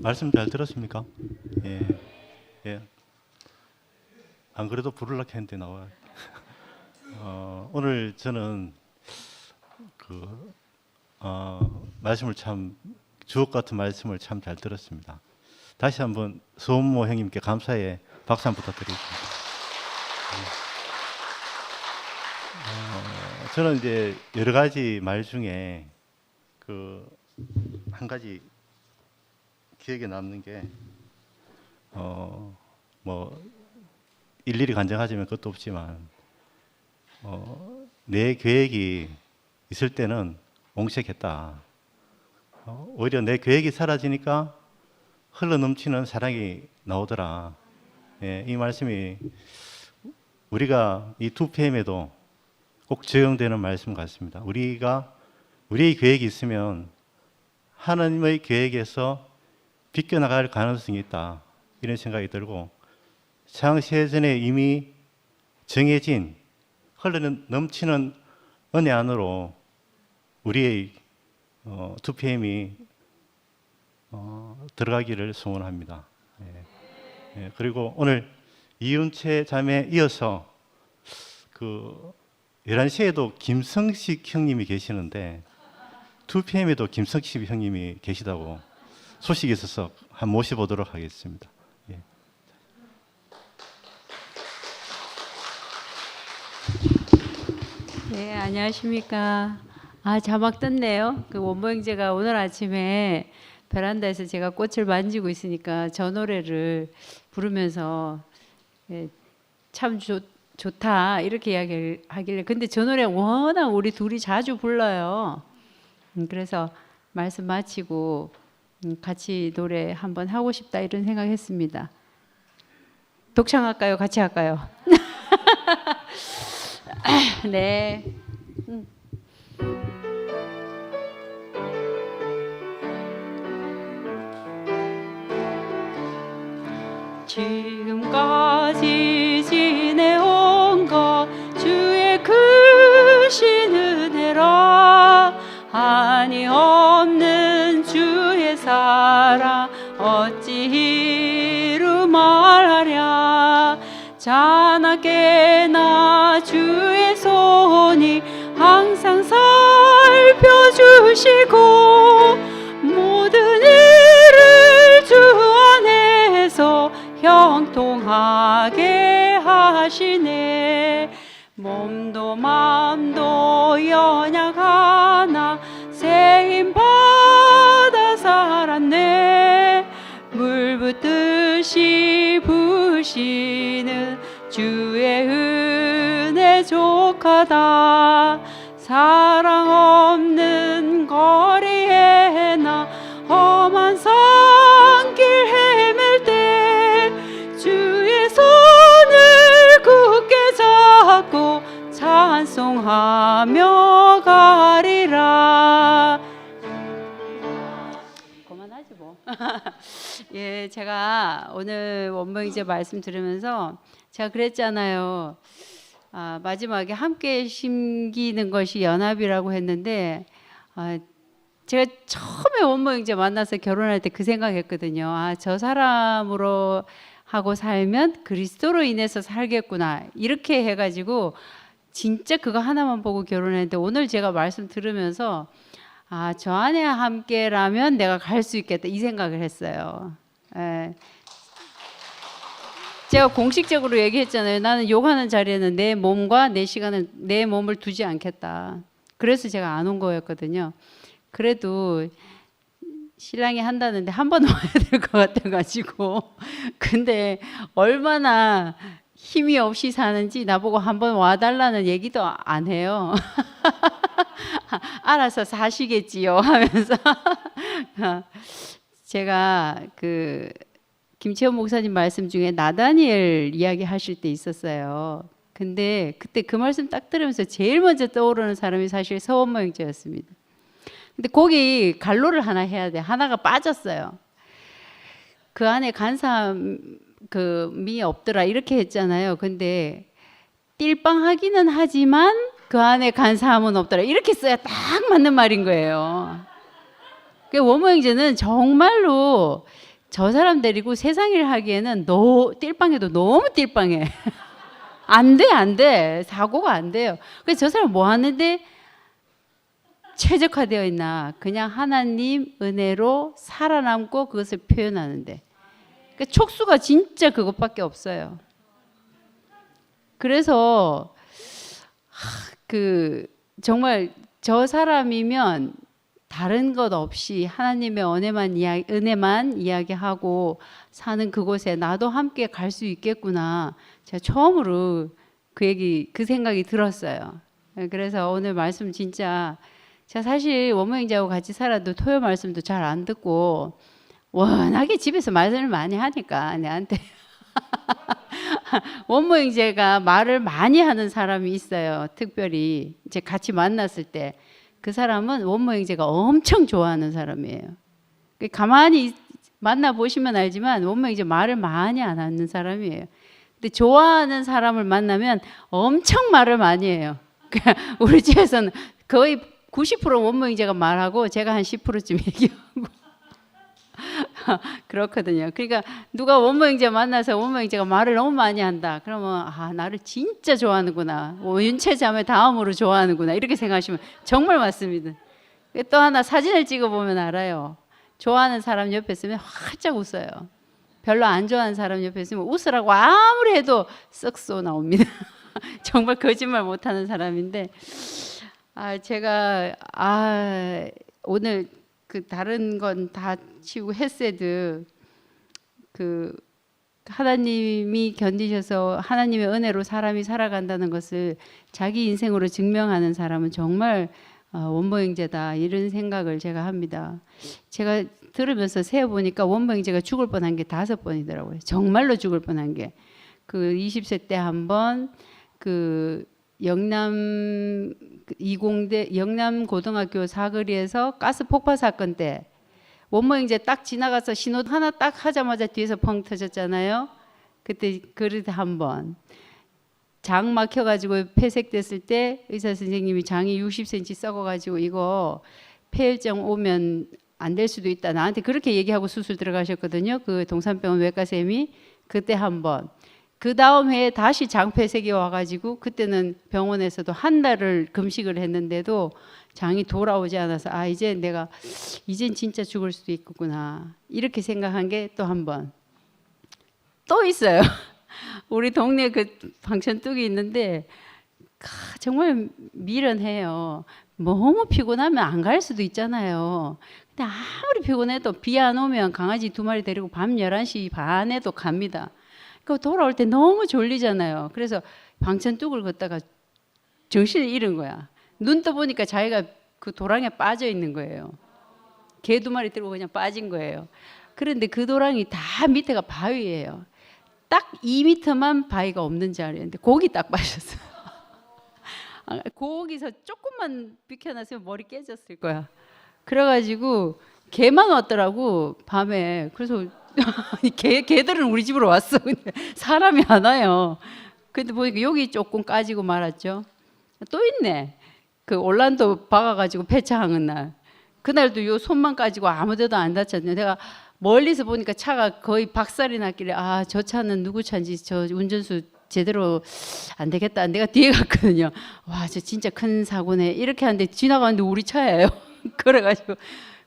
말씀 잘 들었습니까? 예, 예. 안 그래도 부르려고 했는데 나와. 오늘 저는 그 말씀을 참 주옥 같은 말씀을 참 잘 들었습니다. 다시 한번 소은모 형님께 감사의 박수 한번 부탁드리겠습니다. 저는 이제 여러 가지 말 중에 그 한 가지 기억에 남는 게 뭐 일일이 간증하자면 그것도 없지만 내 계획이 있을 때는 옹색했다. 오히려 내 계획이 사라지니까 흘러 넘치는 사랑이 나오더라. 예, 이 말씀이 우리가 이 2PM에도 꼭 적용되는 말씀 같습니다. 우리의 계획이 있으면 하나님의 계획에서 비껴나갈 가능성이 있다. 이런 생각이 들고 창세전에 이미 정해진 흘러 넘치는 은혜 안으로 우리의 2PM이 들어가기를 소원합니다. 예. 예, 그리고 오늘 이윤채 자매 이어서 그 11시에도 김성식 형님이 계시는데 2PM에도 김성식 형님이 계시다고 소식이 있어서 한 모셔보도록 하겠습니다. 예. 네, 안녕하십니까. 자막 떴네요. 그 원모 형제가 오늘 아침에 베란다에서 제가 꽃을 만지고 있으니까 저 노래를 부르면서 참 좋다 이렇게 이야기를 하길래, 근데 저 노래 워낙 우리 둘이 자주 불러요. 그래서 말씀 마치고 같이 노래 한번 하고 싶다 이런 생각했습니다. 독창할까요? 같이 할까요? 네. 지금까지 지내온 것 주의 크신 은혜라. 한이 없는 주의 사랑 어찌 이루 말하랴. 자나깨나 주의 손이 항상 살펴주시고 모든 일을 주 안에서 형통하게 하시네. 몸도 마음도 연약하나 새 힘 받아 살았네. 물 붓듯이 부시는 주의 은혜 족하다. 사랑 없는 거리에 나 험한 산길 헤맬 때 주의 손을 굳게 잡고 찬송하며 가리라. 그만하지 뭐. 예, 제가 오늘 원모 이제 말씀 들으면서 제가 그랬잖아요. 마지막에 함께 심기는 것이 연합이라고 했는데, 제가 처음에 원모 형제 만나서 결혼할 때 그 생각했거든요. 저 사람으로 하고 살면 그리스도로 인해서 살겠구나 이렇게 해가지고 진짜 그거 하나만 보고 결혼했는데, 오늘 제가 말씀 들으면서 저 안에 함께라면 내가 갈 수 있겠다 이 생각을 했어요. 예. 제가 공식적으로 얘기했잖아요. 나는 욕하는 자리에는 내 몸과 내 시간을, 내 몸을 두지 않겠다. 그래서 제가 안 온 거였거든요. 그래도 신랑이 한다는데 한 번 와야 될 것 같아가지고, 근데 얼마나 힘이 없이 사는지 나보고 한 번 와달라는 얘기도 안 해요. 알아서 사시겠지요 하면서 제가 그 김채원 목사님 말씀 중에 나다니엘 이야기 하실 때 있었어요. 근데 그때 그 말씀 딱 들으면서 제일 먼저 떠오르는 사람이 사실 서원모 형제였습니다. 근데 거기 갈로를 하나 해야 돼. 하나가 빠졌어요. 그 안에 간사함이 없더라 이렇게 했잖아요. 근데 띨빵하기는 하지만 그 안에 간사함은 없더라 이렇게 써야 딱 맞는 말인 거예요. 원모 형제는 정말로 저 사람 데리고 세상 일 하기에는 띨빵해도 너무 띨빵해. 안 돼, 안 돼. 사고가 안 돼요. 그래서 저 사람 뭐 하는데 최적화되어 있나? 그냥 하나님 은혜로 살아남고 그것을 표현하는데. 그러니까 촉수가 진짜 그것밖에 없어요. 그래서 정말 저 사람이면 다른 것 없이 하나님의 은혜만 이야기하고 사는 그곳에 나도 함께 갈 수 있겠구나. 제가 처음으로 그 생각이 들었어요. 그래서 오늘 말씀 진짜 제가 사실 원모형제하고 같이 살아도 토요 말씀도 잘 안 듣고 워낙에 집에서 말씀을 많이 하니까 내한테 원모형제가 말을 많이 하는 사람이 있어요. 특별히 이제 같이 만났을 때 그 사람은 원모형제가 엄청 좋아하는 사람이에요. 가만히 만나 보시면 알지만 원모형제 말을 많이 안 하는 사람이에요. 근데 좋아하는 사람을 만나면 엄청 말을 많이 해요. 우리 집에서는 거의 90% 원모형제가 말하고 제가 한 10%쯤 얘기하고 그렇거든요. 그러니까 누가 원모형제 만나서 원모형제가 말을 너무 많이 한다. 그러면 나를 진짜 좋아하는구나. 윤채 자매 다음으로 좋아하는구나. 이렇게 생각하시면 정말 맞습니다. 또 하나 사진을 찍어보면 알아요. 좋아하는 사람 옆에 있으면 활짝 웃어요. 별로 안 좋아하는 사람 옆에 있으면 웃으라고 아무리 해도 썩소 나옵니다. 정말 거짓말 못하는 사람인데 제가 오늘 다른 건 다 치우고 헤세드 하나님이 견디셔서 하나님의 은혜로 사람이 살아간다는 것을 자기 인생으로 증명하는 사람은 정말 원모형제다 이런 생각을 제가 합니다. 제가 들으면서 세어보니까 원모형제가 죽을 뻔한 게 5번이더라고요. 정말로 죽을 뻔한 게 20세 때 한 번 영남 20대 영남 고등학교 사거리에서 가스 폭파 사건 때 원모형제 딱 지나가서 신호 하나 딱 하자마자 뒤에서 펑 터졌잖아요. 그때 한 번. 장 막혀가지고 폐색됐을 때 의사 선생님이 장이 60cm 썩어가지고 이거 폐혈증 오면 안 될 수도 있다. 나한테 그렇게 얘기하고 수술 들어가셨거든요. 그 동산병원 외과쌤이 그때 한 번. 그 다음 해에 다시 장폐색이 와가지고 그때는 병원에서도 한 달을 금식을 했는데도 장이 돌아오지 않아서 이젠 진짜 죽을 수도 있겠구나 이렇게 생각한 게 또 한 번. 또 있어요. 우리 동네 방천뚝이 있는데 정말 미련해요. 너무 피곤하면 안 갈 수도 있잖아요. 근데 아무리 피곤해도 비 안 오면 강아지 2마리 데리고 밤 11시 반에도 갑니다. 돌아올 때 너무 졸리잖아요. 그래서 방천뚝을 걷다가 정신을 잃은 거야. 눈 떠보니까 자기가 그 도랑에 빠져 있는 거예요. 개 2마리 들고 그냥 빠진 거예요. 그런데 그 도랑이 다 밑에가 바위예요. 딱 2m만 바위가 없는 자리였는데 거기 딱 빠졌어요. 거기서 조금만 비켜놨으면 머리 깨졌을 거야. 그래가지고 개만 왔더라고 밤에. 그래서 개들은 우리 집으로 왔어. 근데 사람이 안 와요. 근데 보니까 여기 조금 까지고 말았죠. 또 있네. 올란도 박아가지고 폐차하는 날. 그날도 요 손만 까지고 아무데도 안 다쳤네. 내가 멀리서 보니까 차가 거의 박살이 났길래 저 차는 누구 차인지 저 운전수 제대로 안 되겠다. 내가 뒤에 갔거든요. 저 진짜 큰 사고네. 이렇게 하는데 지나가는데 우리 차예요. 그래가지고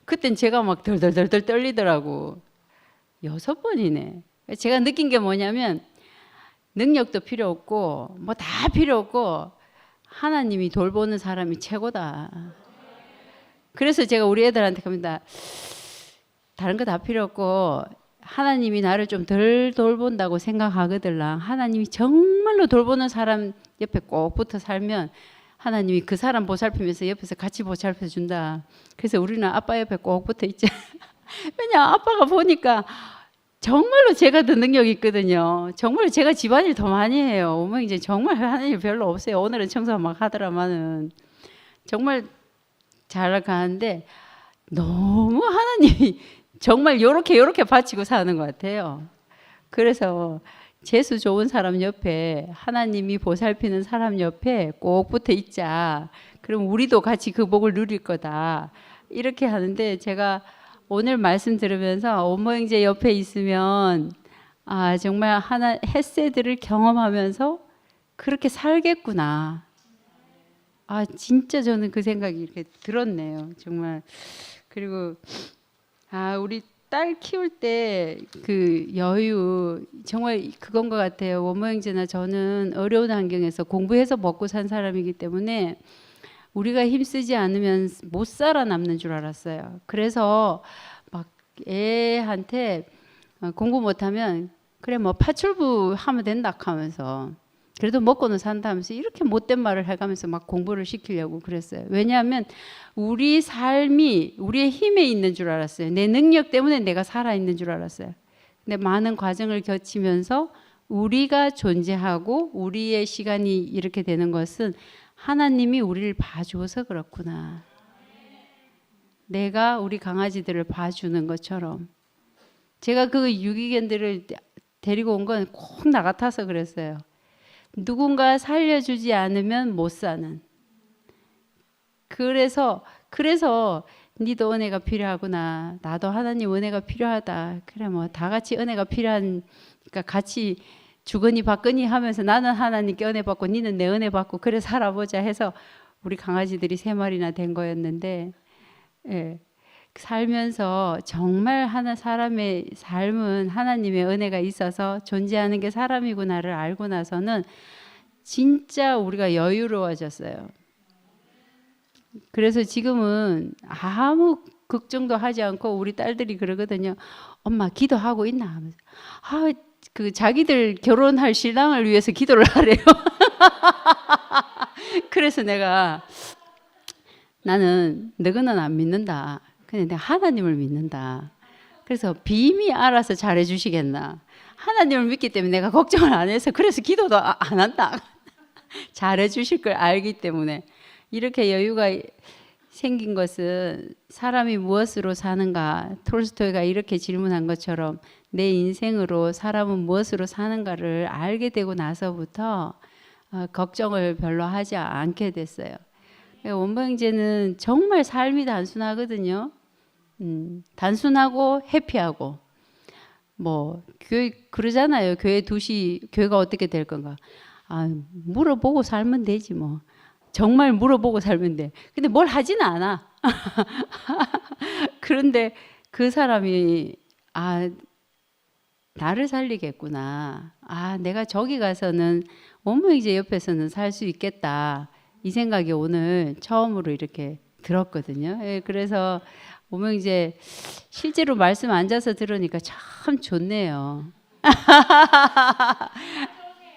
그땐 제가 막 덜덜덜덜 떨리더라고. 6번이네. 제가 느낀 게 뭐냐면 능력도 필요 없고 뭐 다 필요 없고 하나님이 돌보는 사람이 최고다. 그래서 제가 우리 애들한테 갑니다. 다른 거 다 필요 없고 하나님이 나를 좀 덜 돌본다고 생각하거들랑 하나님이 정말로 돌보는 사람 옆에 꼭 붙어 살면 하나님이 그 사람 보살피면서 옆에서 같이 보살펴 준다. 그래서 우리는 아빠 옆에 꼭 붙어 있죠. 왜냐 아빠가 보니까 정말로 제가 더 능력이 있거든요. 정말 제가 집안일 더 많이 해요. 어머니 이제 정말 하는 일 별로 없어요. 오늘은 청소 막 하더라마는 정말 잘 가는데 너무 하나님이 정말 요렇게 바치고 사는 것 같아요. 그래서 재수 좋은 사람 옆에 하나님이 보살피는 사람 옆에 꼭 붙어 있자. 그럼 우리도 같이 그 복을 누릴 거다. 이렇게 하는데 제가 오늘 말씀 들으면서 원모 형제 옆에 있으면 아 정말 하나 햇새들을 경험하면서 그렇게 살겠구나. 아 진짜 저는 그 생각이 이렇게 들었네요. 정말. 그리고 아 우리 딸 키울 때 그 여유 정말 그건 것 같아요. 원모 형제나 저는 어려운 환경에서 공부해서 먹고 산 사람이기 때문에 우리가 힘쓰지 않으면 못 살아남는 줄 알았어요. 그래서 막 애한테 공부 못하면 그래 뭐 파출부 하면 된다 하면서 그래도 먹고는 산다 하면서 이렇게 못된 말을 해가면서 막 공부를 시키려고 그랬어요. 왜냐하면 우리 삶이 우리의 힘에 있는 줄 알았어요. 내 능력 때문에 내가 살아있는 줄 알았어요. 근데 많은 과정을 거치면서 우리가 존재하고 우리의 시간이 이렇게 되는 것은 하나님이 우리를 봐줘서 그렇구나. 내가 우리 강아지들을 봐주는 것처럼. 제가 그 유기견들을 데리고 온 건 꼭 나 같아서 그랬어요. 누군가 살려주지 않으면 못 사는. 그래서 니도 은혜가 필요하구나. 나도 하나님 은혜가 필요하다. 그래 뭐 다 같이 은혜가 필요한 그러니까 같이 주거니 받거니 하면서 나는 하나님께 은혜 받고 니는 내 은혜 받고 그래 살아보자 해서 우리 강아지들이 3마리나 된 거였는데 예. 살면서 정말 하나 사람의 삶은 하나님의 은혜가 있어서 존재하는 게 사람이구나를 알고 나서는 진짜 우리가 여유로워졌어요. 그래서 지금은 아무 걱정도 하지 않고 우리 딸들이 그러거든요. 엄마 기도하고 있나 하면서 그 자기들 결혼할 신랑을 위해서 기도를 하래요. 그래서 내가 나는 너희는 안 믿는다. 근데 내가 하나님을 믿는다. 그래서 빔이 알아서 잘해 주시겠나. 하나님을 믿기 때문에 내가 걱정을 안 해서 그래서 기도도 안 한다. 잘해 주실 걸 알기 때문에 이렇게 여유가 생긴 것은 사람이 무엇으로 사는가. 톨스토이가 이렇게 질문한 것처럼 내 인생으로 사람은 무엇으로 사는가를 알게 되고 나서부터 걱정을 별로 하지 않게 됐어요. 원모 형제는 정말 삶이 단순하거든요. 단순하고 해피하고 뭐 교회 그러잖아요. 교회 2시 교회가 어떻게 될 건가? 물어보고 살면 되지 뭐. 정말 물어보고 살면 돼. 근데 뭘 하지는 않아. 그런데 그 사람이 나를 살리겠구나. 내가 저기 가서는 원모 형제 옆에서는 살 수 있겠다. 이 생각이 오늘 처음으로 이렇게 들었거든요. 예, 그래서 원모 형제 실제로 말씀 앉아서 들으니까 참 좋네요.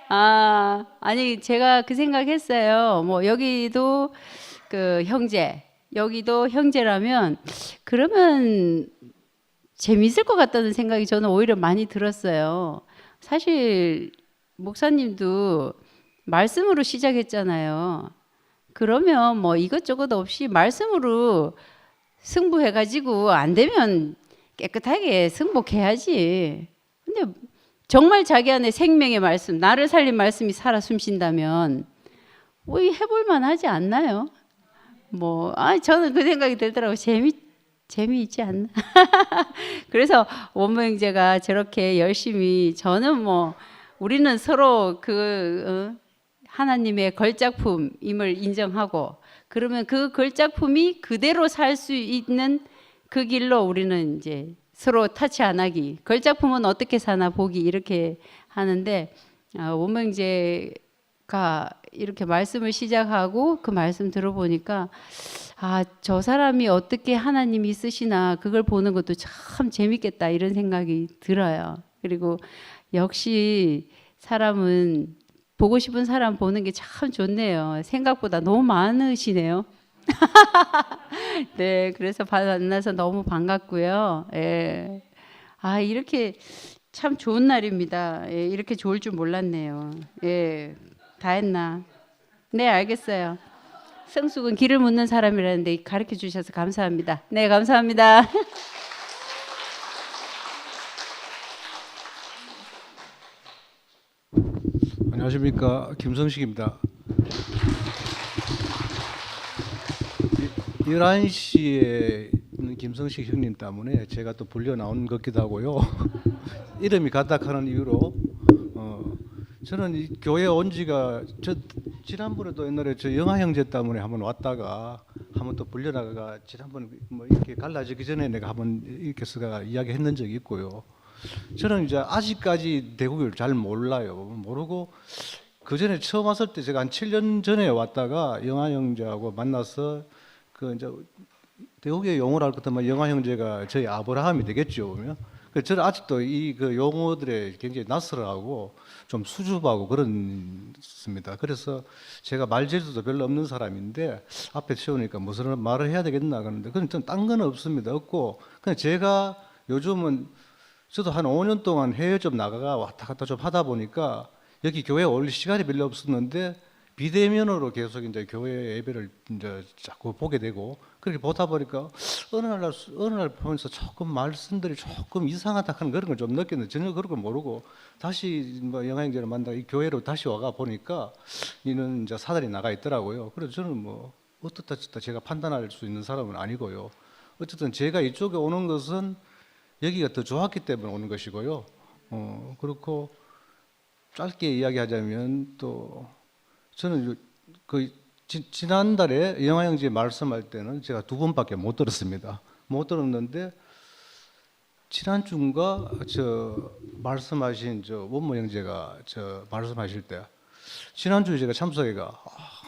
아니 제가 그 생각했어요. 뭐 여기도 그 형제, 여기도 형제라면 그러면 재미있을 것 같다는 생각이 저는 오히려 많이 들었어요. 사실 목사님도 말씀으로 시작했잖아요. 그러면 뭐 이것저것 없이 말씀으로 승부해가지고 안 되면 깨끗하게 승복해야지. 근데 정말 자기 안에 생명의 말씀, 나를 살린 말씀이 살아 숨쉰다면 뭐 해볼만 하지 않나요? 뭐 저는 그 생각이 들더라고요. 재미있지 않나? 그래서 원모 형제가 저렇게 열심히 저는 뭐 우리는 서로 하나님의 걸작품임을 인정하고 그러면 그 걸작품이 그대로 살 수 있는 그 길로 우리는 이제 서로 타치 안 하기. 걸작품은 어떻게 사나 보기 이렇게 하는데 원모 형제가 이렇게 말씀을 시작하고 그 말씀 들어보니까 저 사람이 어떻게 하나님이 쓰시나 그걸 보는 것도 참 재밌겠다 이런 생각이 들어요. 그리고 역시 사람은 보고 싶은 사람 보는 게 참 좋네요. 생각보다 너무 많으시네요. 네, 그래서 만나서 너무 반갑고요. 예. 이렇게 참 좋은 날입니다. 예, 이렇게 좋을 줄 몰랐네요. 예, 다 했나? 네, 알겠어요. 성숙은 길을 묻는 사람이라는데 가르쳐 주셔서 감사합니다. 네, 감사합니다. 안녕하십니까, 김성식입니다. 11시에 있는 김성식 형님 때문에 제가 또 불려 나온 것 같기도 하고요. 이름이 같다 하는 이유로 저는 이 교회 온 지가 지난번에도 옛날에 저 영아 형제 때문에 한번 왔다가 한번 또 불려나가가 지난번 뭐 이렇게 갈라지기 전에 내가 한번 이렇게 서가 이야기했는 적이 있고요. 저는 이제 아직까지 대구교를 잘 몰라요. 모르고 그 전에 처음 왔을 때 제가 한 7년 전에 왔다가 영아 형제하고 만나서 그 이제 대구교의 용어를 할 것 같으면 영아 형제가 저희 아브라함이 되겠죠, 보면. 그 저는 아직도 이 그 용어들에 굉장히 낯설어하고 좀 수줍하고 그렇습니다. 그래서 제가 말재주도 별로 없는 사람인데 앞에 세우니까 무슨 말을 해야 되겠나 그러는데 그건 딴 건 없습니다. 없고 그냥 제가 요즘은 저도 한 5년 동안 해외 좀 나가가 왔다 갔다 좀 하다 보니까 여기 교회에 올 시간이 별로 없었는데 비대면으로 계속 이제 교회 예배를 이제 자꾸 보게 되고 그렇게 보다 보니까 어느 날 보면서 조금 말씀들이 조금 이상하다 하는 그런 걸 좀 느꼈는데 전혀 그런 걸 모르고 다시 뭐 영화형제를 만나 이 교회로 다시 와가 보니까 이는 이제 사달이 나가 있더라고요. 그래서 저는 뭐 어떻다 저렇다 제가 판단할 수 있는 사람은 아니고요. 어쨌든 제가 이쪽에 오는 것은 여기가 더 좋았기 때문에 오는 것이고요. 그렇고 짧게 이야기하자면 또 저는 그 지난달에 영화형제 말씀할 때는 제가 2번밖에 못 들었습니다. 못 들었는데 지난주인가 저 말씀하신 저 원모 형제가 저 말씀하실 때 지난주에 제가 참석해가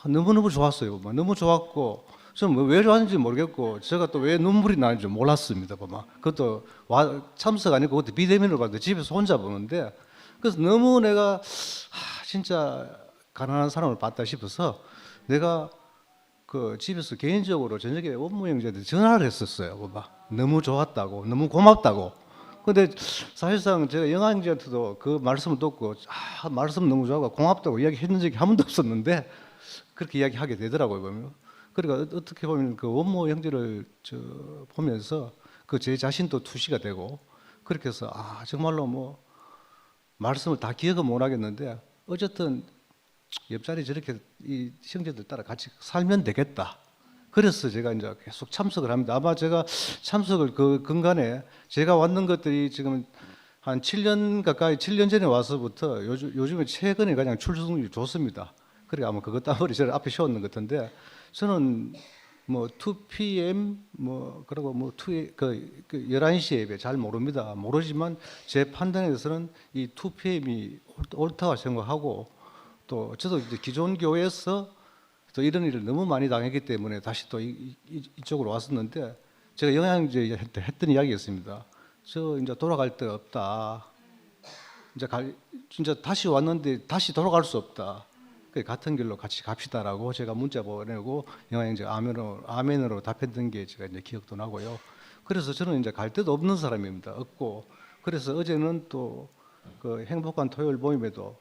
너무너무 좋았어요. 너무 좋았고 저는 왜 좋았는지 모르겠고 제가 또 왜 눈물이 나는지 몰랐습니다. 그것도 참석 아니고 그것도 비대면으로 봤는데 집에서 혼자 보는데 그래서 너무 내가 진짜 가난한 사람을 봤다 싶어서 내가 그 집에서 개인적으로 저녁에 원무 형제한테 전화를 했었어요. 너무 좋았다고, 너무 고맙다고. 근데 사실상 제가 영아 형제한테도 그 말씀을 듣고 말씀 너무 좋아하고 고맙다고 이야기했는 적이 한 번도 없었는데 그렇게 이야기하게 되더라고요. 보면. 그러니까 어떻게 보면 그 원무 형제를 보면서 그 제 자신도 투시가 되고 그렇게 해서 정말로 뭐 말씀을 다 기억은 못 하겠는데 어쨌든 옆자리 저렇게 이 형제들 따라 같이 살면 되겠다. 그래서 제가 이제 계속 참석을 합니다. 아마 제가 참석을 그 근간에 제가 왔는 것들이 지금 한 7년 가까이 7년 전에 와서부터 요즘에 최근에 가장 출석률이 좋습니다. 그래 아마 그것 때문에 저를 앞에 세웠는 것 같은데 저는 뭐 2PM 뭐 그리고 뭐 11시 예배 잘 모릅니다. 모르지만 제 판단에서는 이 2PM이 옳다고 생각하고 또 저도 이제 기존 교회에서 또 이런 일을 너무 많이 당했기 때문에 다시 또 이쪽으로 왔었는데 제가 영양제한테 했던 이야기였습니다. 저 이제 돌아갈 데가 없다. 이제 진짜 다시 왔는데 다시 돌아갈 수 없다. 같은 길로 같이 갑시다라고 제가 문자 보내고 영양제 아멘으로 답했던 게 제가 이제 기억도 나고요. 그래서 저는 이제 갈 데도 없는 사람입니다. 없고 그래서 어제는 또 그 행복한 토요일 모임에도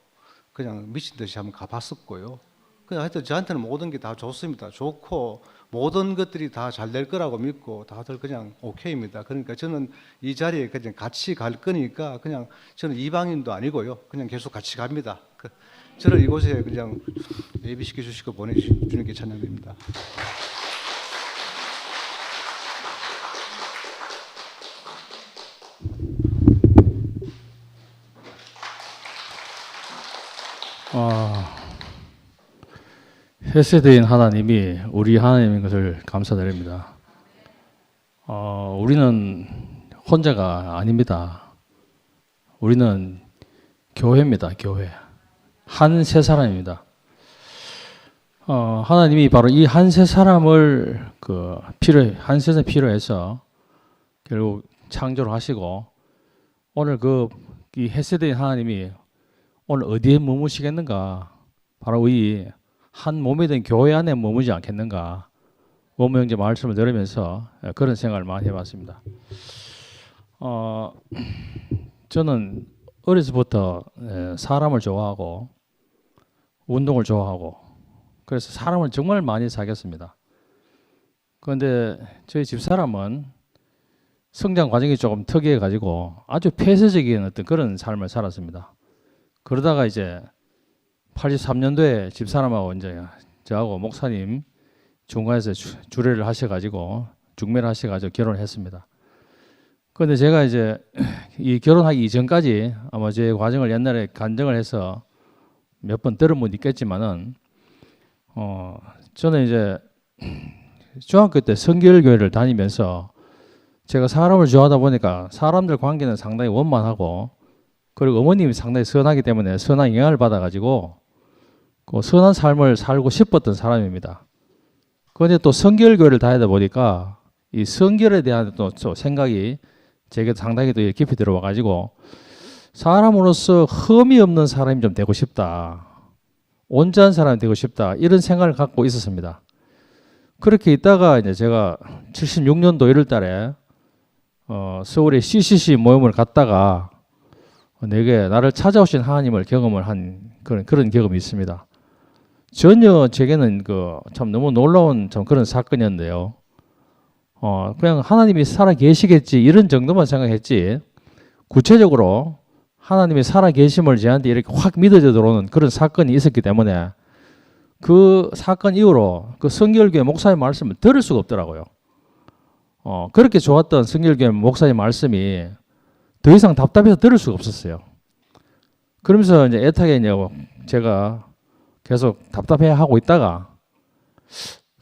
그냥 미친 듯이 한번 가봤었고요. 그냥 하여튼 저한테는 모든 게 다 좋습니다. 좋고 모든 것들이 다 잘 될 거라고 믿고 다들 그냥 오케이입니다. 그러니까 저는 이 자리에 그냥 같이 갈 거니까 그냥 저는 이방인도 아니고요. 그냥 계속 같이 갑니다. 저를 이곳에 그냥 예비시켜 주시고 보내주시는 게 찬양입니다. 헬세대인 하나님이 우리 하나님인 것을 감사드립니다. 우리는 혼자가 아닙니다. 우리는 교회입니다. 교회. 한 세 사람입니다. 하나님이 바로 이 한 세 사람을 한 세 사람 필요해서 결국 창조를 하시고 오늘 이 헬세대인 하나님이 오늘 어디에 머무시겠는가? 바로 이 한 몸이 된 교회 안에 머무지 않겠는가? 원무 형제 말씀을 들으면서 그런 생각을 많이 해봤습니다. 저는 어려서부터 사람을 좋아하고 운동을 좋아하고 그래서 사람을 정말 많이 사귀었습니다. 그런데 저희 집사람은 성장 과정이 조금 특이해가지고 아주 폐쇄적인 어떤 그런 삶을 살았습니다. 그러다가 이제 83년도에 집사람하고 이제 저하고 목사님 중간에서 주례를 하셔가지고 중매하셔가지고 결혼을 했습니다. 그런데 제가 이제 이 결혼하기 이전까지 아마 제 과정을 옛날에 간증을 해서 몇 번 들은 분이 있겠지만은 저는 이제 중학교 때 성결교회를 다니면서 제가 사람을 좋아하다 보니까 사람들 관계는 상당히 원만하고 그리고 어머님이 상당히 선하기 때문에 선한 영향을 받아가지고 그 선한 삶을 살고 싶었던 사람입니다. 그런데 또 성결교회를 다니다 보니까 이 성결에 대한 또 생각이 제게 상당히 또 깊이 들어와가지고 사람으로서 흠이 없는 사람이 좀 되고 싶다. 온전한 사람이 되고 싶다. 이런 생각을 갖고 있었습니다. 그렇게 있다가 이제 제가 76년도 1월 달에 서울의 CCC 모임을 갔다가 내게 나를 찾아오신 하나님을 경험을 한 그런 경험이 있습니다. 전혀 제게는 참 너무 놀라운 참 그런 사건이었는데요. 그냥 하나님이 살아 계시겠지 이런 정도만 생각했지 구체적으로 하나님이 살아 계심을 저한테 이렇게 확 믿어져 들어오는 그런 사건이 있었기 때문에 그 사건 이후로 그 성결교회 목사의 말씀을 들을 수가 없더라고요. 그렇게 좋았던 성결교회 목사의 말씀이 더 이상 답답해서 들을 수가 없었어요. 그러면서 이제 애타게 이제 제가 계속 답답해 하고 있다가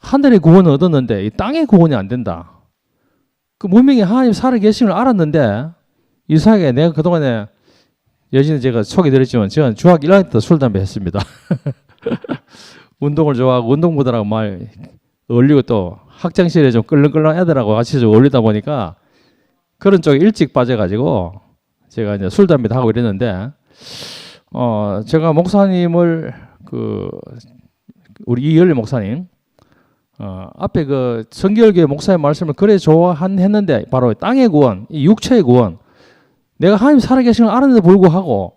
하늘의 구원을 얻었는데 이 땅의 구원이 안 된다. 그 분명히 하나님 살아 계심을 알았는데 이상하게 내가 그동안에 예전에 제가 소개드렸지만 저는 중학교 1학년 때 술 담배 했습니다. 운동을 좋아하고 운동부들하고 말 어울리고 또 학창시절에 좀 끌렁끌렁 애들하고 같이 좀 어울리다 보니까 그런 쪽에 일찍 빠져가지고 제가 이제 술 담배도 하고 이랬는데 제가 목사님을 우리 이열리 목사님 앞에 그 성결교회 목사의 말씀을 그래 좋아했는데 바로 땅의 구원, 이 육체의 구원, 내가 하나님 살아계신 걸 알았는데 불구하고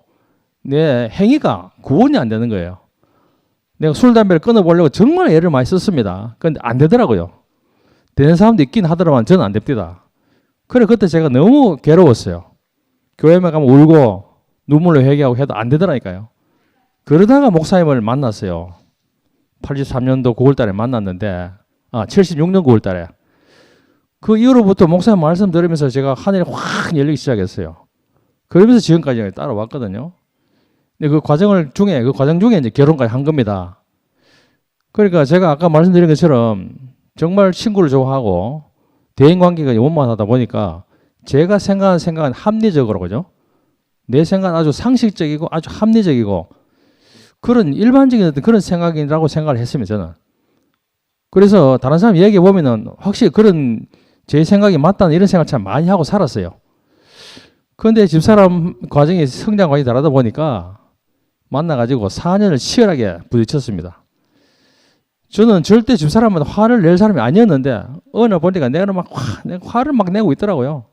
내 행위가 구원이 안 되는 거예요. 내가 술 담배를 끊어보려고 정말 애를 많이 썼습니다. 그런데 안 되더라고요. 되는 사람도 있긴 하더라만 저는 안 됩니다. 그래 그때 제가 너무 괴로웠어요. 교회만 가면 울고 눈물로 회개하고 해도 안 되더라니까요. 그러다가 목사님을 만났어요. 83년도 9월 달에 만났는데 76년 9월 달에 그 이후로부터 목사님 말씀 들으면서 제가 하늘이 확 열리기 시작했어요. 그러면서 지금까지 따라왔거든요. 근데 그 과정 중에 이제 결혼까지 한 겁니다. 그러니까 제가 아까 말씀드린 것처럼 정말 친구를 좋아하고 대인 관계가 원만하다 보니까 제가 생각하는 생각은 합리적으로 그죠? 내 생각은 아주 상식적이고 아주 합리적이고 그런 일반적인 어떤 그런 생각이라고 생각을 했습니다, 저는. 그래서 다른 사람 얘기해 보면은 확실히 그런 제 생각이 맞다는 이런 생각을 참 많이 하고 살았어요. 그런데 집사람 과정이 성장 과정이 다르다 보니까 만나가지고 4년을 치열하게 부딪혔습니다. 저는 절대 집사람한테 화를 낼 사람이 아니었는데 어느 날 보니까 내가 화를 막 내고 있더라고요.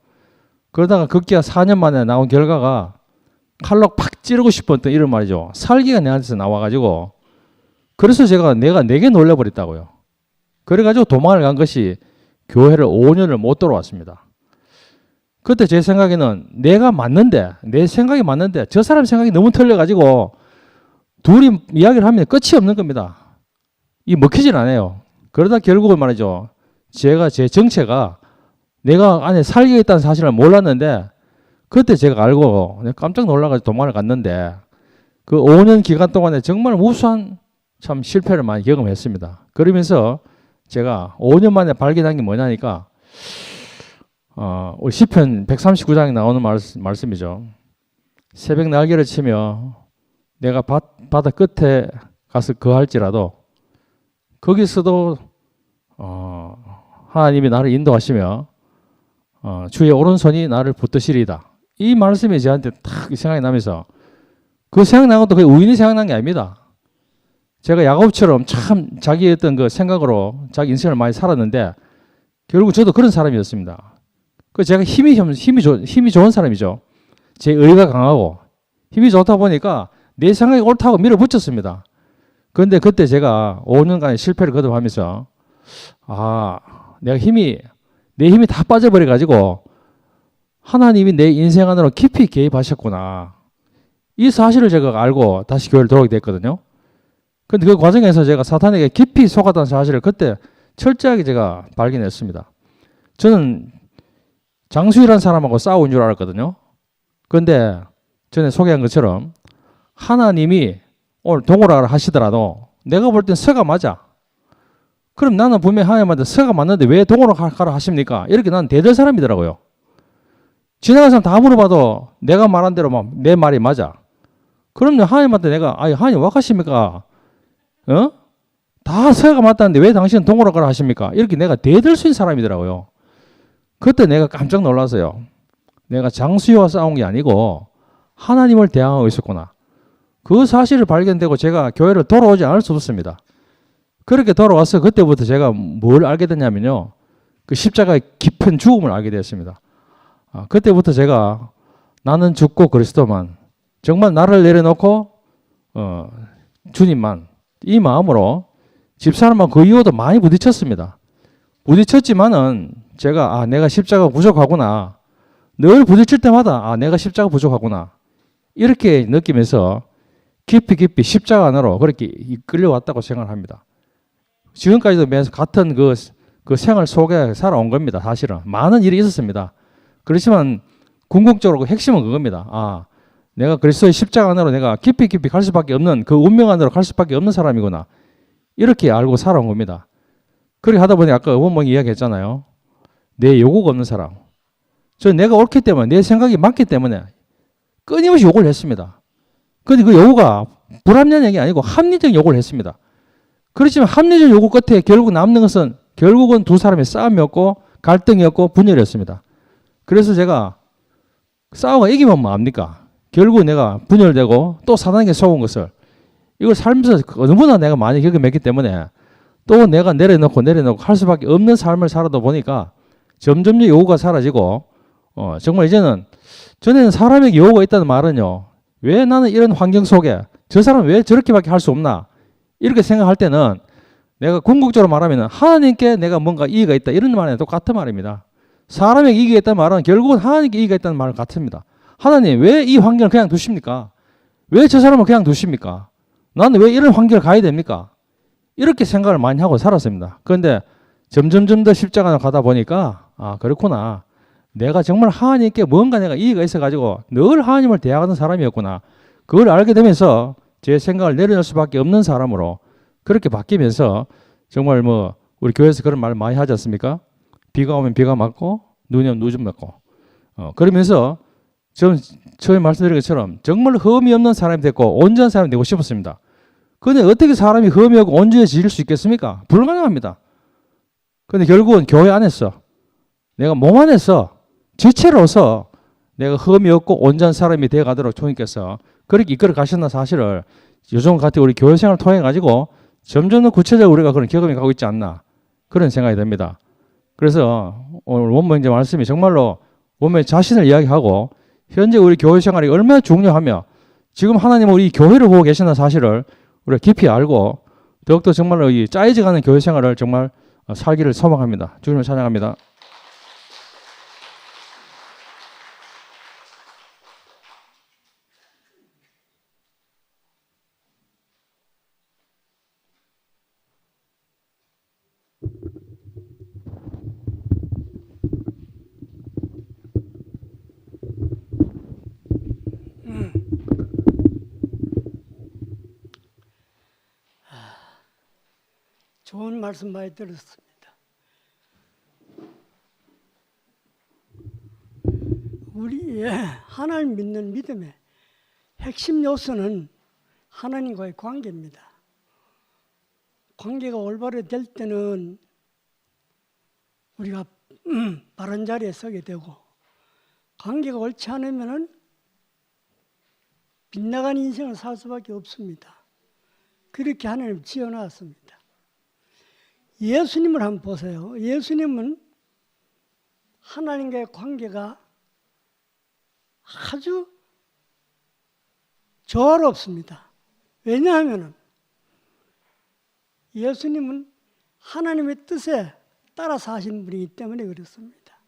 그러다가 급기야 4년 만에 나온 결과가 칼로 팍 찌르고 싶었던 이런 말이죠. 살기가 내한테서 나와가지고 그래서 제가 내게 놀려버렸다고요. 그래가지고 도망을 간 것이 교회를 5년을 못 돌아왔습니다. 그때 제 생각에는 내가 맞는데 내 생각이 맞는데 저 사람 생각이 너무 틀려가지고 둘이 이야기를 하면 끝이 없는 겁니다. 이 먹히질 않아요. 그러다 결국은 말이죠. 제 정체가 내가 안에 살게 있다는 사실을 몰랐는데 그때 제가 알고 깜짝 놀라가지고 도망을 갔는데 그 5년 기간 동안에 정말 무수한 참 실패를 많이 경험했습니다. 그러면서 제가 5년 만에 발견한 게 뭐냐니까 우리 시편 139장에 나오는 말씀이죠. 새벽 날개를 치며 내가 바다 끝에 가서 거할지라도 거기서도 하나님이 나를 인도하시며 주의 오른손이 나를 붙드시리이다. 이 말씀이 저한테 딱 생각이 나면서 그 생각난 것도 거의 우연히 생각난 게 아닙니다. 제가 야곱처럼 참 자기의 어떤 그 생각으로 자기 인생을 많이 살았는데 결국 저도 그런 사람이었습니다. 그 제가 힘이 좋은 사람이죠. 제 의가 강하고 힘이 좋다 보니까 내 생각이 옳다고 밀어붙였습니다. 그런데 그때 제가 5년간의 실패를 거듭하면서 내 힘이 다 빠져버려가지고 하나님이 내 인생 안으로 깊이 개입하셨구나. 이 사실을 제가 알고 다시 교회를 돌아오게 됐거든요. 그런데 그 과정에서 제가 사탄에게 깊이 속았다는 사실을 그때 철저하게 제가 발견했습니다. 저는 장수희라는 사람하고 싸운 줄 알았거든요. 그런데 전에 소개한 것처럼 하나님이 오늘 동호를 하시더라도 내가 볼 땐 서가 맞아. 그럼 나는 분명히 하나님한테 서가 맞는데 왜 동호를 가라 하십니까? 이렇게 나는 대들 사람이더라고요. 지나가는 사람 다 물어봐도 내가 말한 대로 막 내 말이 맞아. 그럼 하나님한테 내가 하나님 왜 하십니까? 다 서가 맞다는데 왜 당신은 동호를 가라 하십니까? 이렇게 내가 대들 수 있는 사람이더라고요. 그때 내가 깜짝 놀랐어요. 내가 장수희와 싸운 게 아니고 하나님을 대항하고 있었구나. 그 사실을 발견되고 제가 교회를 돌아오지 않을 수 없었습니다. 그렇게 돌아와서 그때부터 제가 뭘 알게 됐냐면요. 그 십자가의 깊은 죽음을 알게 되었습니다. 그때부터 제가 나는 죽고 그리스도만, 정말 나를 내려놓고 주님만, 이 마음으로 집사람과 그 이후도 많이 부딪혔습니다. 부딪혔지만은 제가 내가 십자가 부족하구나. 늘 부딪힐 때마다 내가 십자가 부족하구나. 이렇게 느끼면서 깊이 십자가 안으로 그렇게 이끌려왔다고 생각합니다. 지금까지도 매서 같은 그 생활 속에 살아온 겁니다. 사실은 많은 일이 있었습니다. 그렇지만 궁극적으로 그 핵심은 그겁니다. 내가 그리스도의 십자가 안으로 내가 깊이 갈 수밖에 없는, 그 운명 안으로 갈 수밖에 없는 사람이구나. 이렇게 알고 살아온 겁니다. 그렇게 하다 보니 아까 원목이 이야기했잖아요. 내 요구가 없는 사람. 내가 옳기 때문에, 내 생각이 맞기 때문에 끊임없이 요구를 했습니다. 그런데 그 요구가 불합리한 얘기 아니고 합리적 요구를 했습니다. 그렇지만 합리적 요구 끝에 결국 남는 것은 결국은 두 사람의 싸움이었고 갈등이었고 분열이었습니다. 그래서 제가 싸우고 이기면 뭐합니까? 결국 내가 분열되고 또 사단에게 속은 것을, 이걸 살면서 너무나 내가 많이 경험했기 때문에 또 내가 내려놓고 할 수밖에 없는 삶을 살아다 보니까 점점 요구가 사라지고 정말 이제는, 전에는 사람에게 요구가 있다는 말은요, 왜 나는 이런 환경 속에 저 사람은 왜 저렇게밖에 할 수 없나, 이렇게 생각할 때는 내가 궁극적으로 말하면 하나님께 내가 뭔가 이의가 있다, 이런 말이랑 똑같은 말입니다. 사람에게 이의가 있다는 말은 결국은 하나님께 이의가 있다는 말 같습니다. 하나님 왜 이 환경을 그냥 두십니까? 왜 저 사람을 그냥 두십니까? 나는 왜 이런 환경을 가야 됩니까? 이렇게 생각을 많이 하고 살았습니다. 그런데 점점 더 십자가로 가다 보니까 그렇구나. 내가 정말 하나님께 뭔가 내가 이의가 있어가지고 늘 하나님을 대하는 사람이었구나. 그걸 알게 되면서 제 생각을 내려놓을 수밖에 없는 사람으로 그렇게 바뀌면서, 정말 우리 교회에서 그런 말 많이 하지 않습니까? 비가 오면 비가 맞고 눈이 오면 눈이 맞고. 그러면서 저는 처음에 말씀드린 것처럼 정말 흠이 없는 사람이 됐고 온전한 사람이 되고 싶었습니다. 그런데 어떻게 사람이 흠이 없고 온전해질 수 있겠습니까? 불가능합니다. 그런데 결국은 교회 안에서, 내가 몸 안에서 지체로서 내가 흠이 없고 온전한 사람이 되어가도록 주님께서 그렇게 이끌어 가셨나 사실을 요즘 같은 우리 교회 생활을 통해 가지고 점점 더 구체적으로 우리가 그런 경험이 가고 있지 않나, 그런 생각이 듭니다. 그래서 오늘 원모님 말씀이 정말로 원모의 자신을 이야기하고 현재 우리 교회 생활이 얼마나 중요하며 지금 하나님은 우리 교회를 보고 계시는 사실을 우리가 깊이 알고 더욱더 정말로 이 짜여져가는 교회 생활을 정말 살기를 소망합니다. 주님을 찬양합니다. 좋은 말씀 많이 들었습니다. 우리의 하나님 믿는 믿음의 핵심 요소는 하나님과의 관계입니다. 관계가 올바로 될 때는 우리가 바른 자리에 서게 되고, 관계가 옳지 않으면은 빗나간 인생을 살 수밖에 없습니다. 그렇게 하나님 지어놨습니다. 예수님을 한번 보세요. 예수님은 하나님과의 관계가 아주 조화롭습니다. 왜냐하면 예수님은 하나님의 뜻에 따라 사신 분이기 때문에 그렇습니다.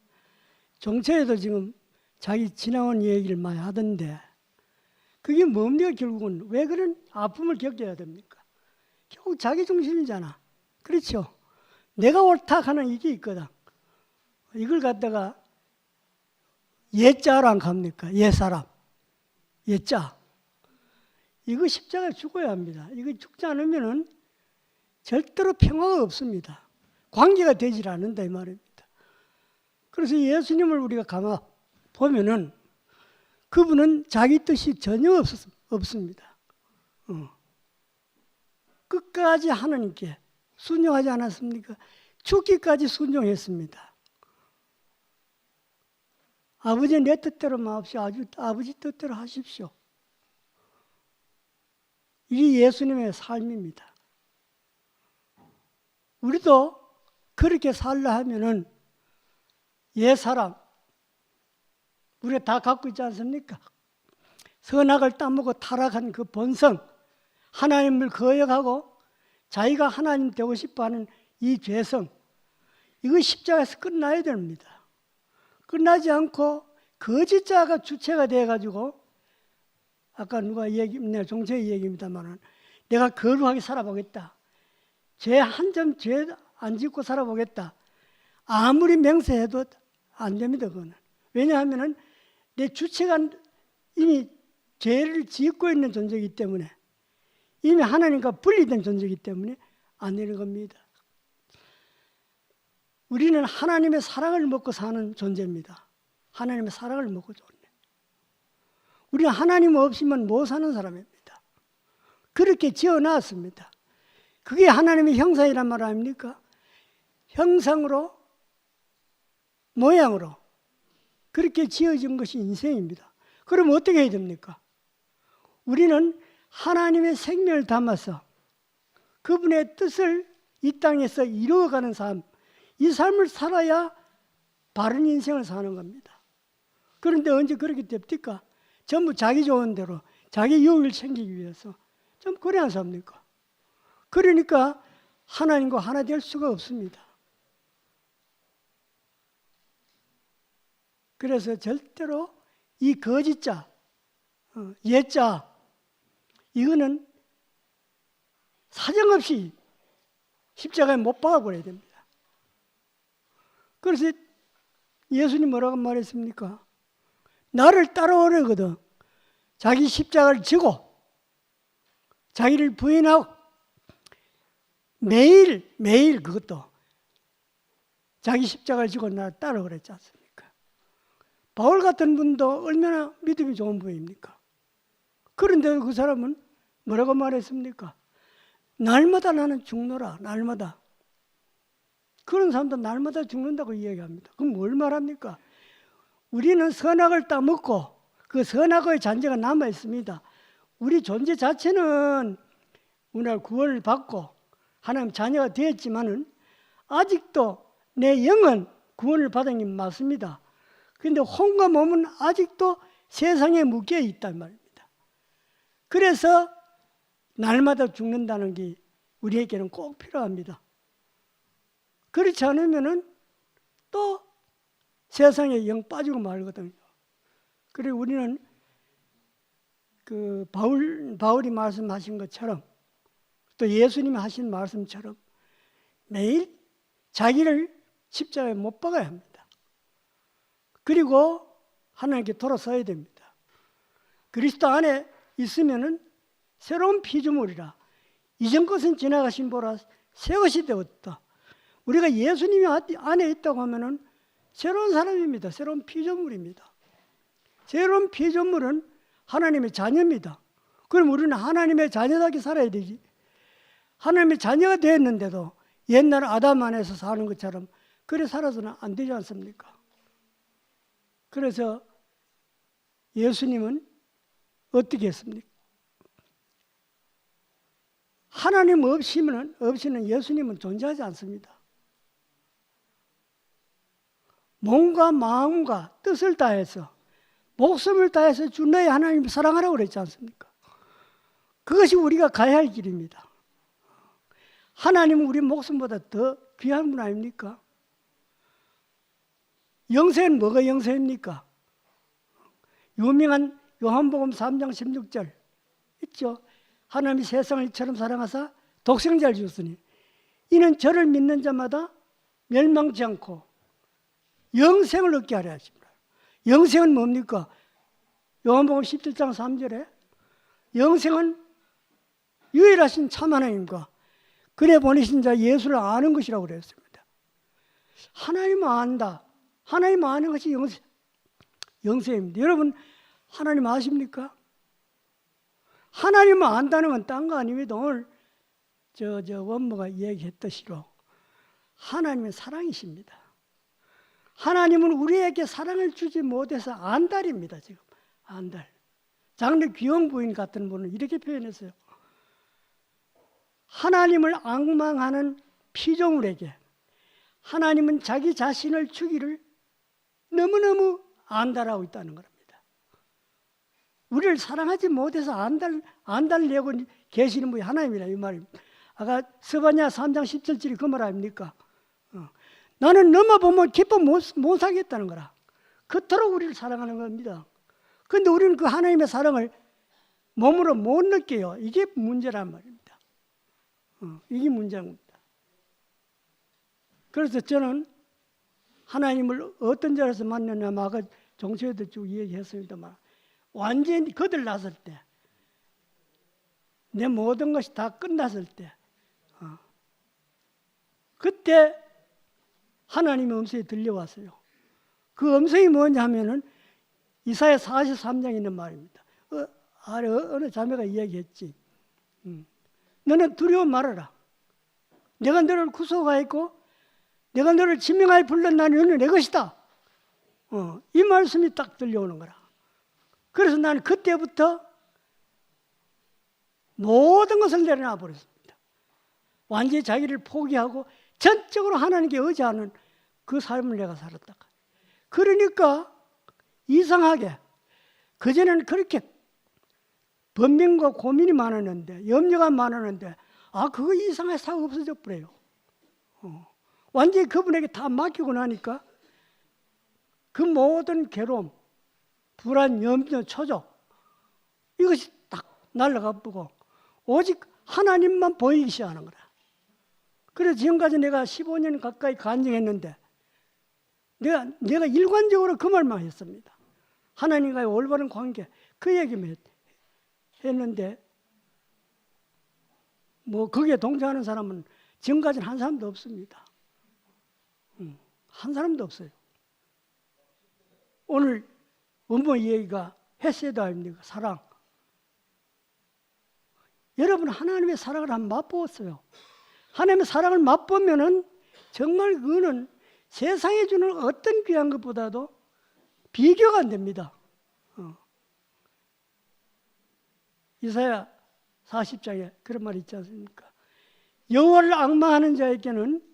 정체에도 지금 자기 지나온 얘기를 많이 하던데, 그게 뭡니까? 결국은 왜 그런 아픔을 겪어야 됩니까? 결국 자기 중심이잖아. 그렇죠? 내가 옳다 하는 이게 있거든. 이걸 갖다가 옛자로 안 갑니까? 옛사람, 옛자. 이거 십자가에 죽어야 합니다. 이거 죽지 않으면은 절대로 평화가 없습니다. 관계가 되질 않는다 이 말입니다. 그래서 예수님을 우리가 가만 보면은 그분은 자기 뜻이 전혀 없습니다. 끝까지 하나님께 순종하지 않았습니까? 죽기까지 순종했습니다. 아버지 내 뜻대로 마옵시오. 아버지 뜻대로 하십시오. 이게 예수님의 삶입니다. 우리도 그렇게 살라 하면은 옛사람 우리가 다 갖고 있지 않습니까? 선악을 따먹고 타락한 그 본성, 하나님을 거역하고 자기가 하나님 되고 싶어하는 이 죄성, 이거 십자가에서 끝나야 됩니다. 끝나지 않고 거짓자가 주체가 돼가지고 아까 누가 내가 종체의 얘기입니다만은 내가 거룩하게 살아보겠다. 죄 한 점 죄 안 짓고 살아보겠다. 아무리 맹세해도 안 됩니다. 그거는. 왜냐하면은 내 주체가 이미 죄를 짓고 있는 존재이기 때문에 이미 하나님과 분리된 존재이기 때문에 안 되는 겁니다. 우리는 하나님의 사랑을 먹고 사는 존재입니다. 하나님의 사랑을 먹고 좋네. 우리는 하나님 없이면 못 사는 사람입니다. 그렇게 지어놨습니다. 그게 하나님의 형상이란 말 아닙니까? 형상으로, 모양으로 그렇게 지어진 것이 인생입니다. 그럼 어떻게 해야 됩니까? 우리는 하나님의 생명을 담아서 그분의 뜻을 이 땅에서 이루어가는 삶, 이 삶을 살아야 바른 인생을 사는 겁니다. 그런데 언제 그렇게 됩니까? 전부 자기 좋은 대로 자기 유익을 챙기기 위해서 좀 그래 안 삽니까? 그러니까 하나님과 하나 될 수가 없습니다. 그래서 절대로 이 거짓자, 옛자, 이거는 사정없이 십자가에 못 박아버려야 됩니다. 그래서 예수님 뭐라고 말했습니까? 나를 따라오려거든 자기 십자가를 지고 자기를 부인하고 매일 그것도 자기 십자가를 지고 나를 따라오랬지 않습니까? 바울 같은 분도 얼마나 믿음이 좋은 분입니까? 그런데 그 사람은 뭐라고 말했습니까? 날마다 나는 죽노라, 날마다. 그런 사람도 날마다 죽는다고 이야기합니다. 그럼 뭘 말합니까? 우리는 선악을 따먹고 그 선악의 잔재가 남아 있습니다. 우리 존재 자체는 오늘 구원을 받고 하나님 자녀가 되었지만은 아직도 내 영은 구원을 받은 게 맞습니다. 그런데 혼과 몸은 아직도 세상에 묶여 있단 말입니다. 그래서 날마다 죽는다는 게 우리에게는 꼭 필요합니다. 그렇지 않으면은 또 세상에 영 빠지고 말거든요. 그리고 우리는 그 바울이 말씀하신 것처럼 또 예수님이 하신 말씀처럼 매일 자기를 십자가에 못 박아야 합니다. 그리고 하나님께 돌아서야 됩니다. 그리스도 안에 있으면은 새로운 피조물이라 이전 것은 지나가신 보라 새 것이 되었다. 우리가 예수님이 안에 있다고 하면은 새로운 사람입니다. 새로운 피조물입니다. 새로운 피조물은 하나님의 자녀입니다. 그럼 우리는 하나님의 자녀답게 살아야 되지. 하나님의 자녀가 되었는데도 옛날 아담 안에서 사는 것처럼 그래 살아서는 안 되지 않습니까? 그래서 예수님은 어떻게 했습니까? 하나님 없이는 예수님은 존재하지 않습니다. 몸과 마음과 뜻을 다해서 목숨을 다해서 주 너의 하나님을 사랑하라고 그랬지 않습니까? 그것이 우리가 가야 할 길입니다. 하나님은 우리 목숨보다 더 귀한 분 아닙니까? 영생은 뭐가 영생입니까? 유명한 요한복음 3장 16절 있죠? 하나님이 세상을 이처럼 사랑하사 독생자를 주었으니 이는 저를 믿는 자마다 멸망치 않고 영생을 얻게 하려 하십니다. 영생은 뭡니까? 요한복음 17장 3절에 영생은 유일하신 참 하나님과 그래 보내신 자 예수를 아는 것이라고 그랬습니다. 하나님을 안다. 하나님 아는 것이 영생입니다. 여러분 하나님 아십니까? 하나님을 안다는 건 딴 거 아닙니다. 오늘 저 원모가 얘기했듯이로 하나님은 사랑이십니다. 하나님은 우리에게 사랑을 주지 못해서 안달입니다. 지금 안달. 장래 귀영 부인 같은 분은 이렇게 표현했어요. 하나님을 앙망하는 피조물에게 하나님은 자기 자신을 주기를 너무너무 안달하고 있다는 겁니다. 우리를 사랑하지 못해서 안달내고 계시는 분이 하나님이라 이 말입니다. 아까 스바냐 3장 17절이 그 말 아닙니까? 나는 너만 보면 기뻐 못 사겠다는 거라. 그토록 우리를 사랑하는 겁니다. 그런데 우리는 그 하나님의 사랑을 몸으로 못 느껴요. 이게 문제란 말입니다. 이게 문제입니다. 그래서 저는 하나님을 어떤 자리에서 만났냐면 아까 종초에도 쭉 얘기했습니다만 완전히 거들났을 때 내 모든 것이 다 끝났을 때 그때 하나님의 음성이 들려왔어요. 그 음성이 뭐냐 하면은 이사야 43장에 있는 말입니다. 아래 어느 자매가 이야기했지. 너는 두려워 말아라. 내가 너를 구속하였고 내가 너를 지명하여 불렀 나니 너는 내 것이다. 이 말씀이 딱 들려오는 거라. 그래서 나는 그때부터 모든 것을 내려놔 버렸습니다. 완전히 자기를 포기하고 전적으로 하나님께 의지하는 그 삶을 내가 살았다. 그러니까 이상하게 그전에는 그렇게 번민과 고민이 많았는데 염려가 많았는데 그거 이상하게 싹 없어져 버려요. 완전히 그분에게 다 맡기고 나니까 그 모든 괴로움, 불안, 염려, 초조 이것이 딱 날아가 버리고 오직 하나님만 보이기 시작하는 거라. 그래서 지금까지 내가 15년 가까이 간증했는데 내가 일관적으로 그 말만 했습니다. 하나님과의 올바른 관계 그 얘기만 했는데 뭐 거기에 동조하는 사람은 지금까지는 한 사람도 없습니다. 한 사람도 없어요. 오늘 원모 얘기가 헤세드 아닙니까? 사랑. 여러분 하나님의 사랑을 한번 맛보았어요. 하나님의 사랑을 맛보면은 정말 그거는 세상에 주는 어떤 귀한 것보다도 비교가 안 됩니다. 이사야 40장에 그런 말이 있지 않습니까? 여호와를 앙망하는 자에게는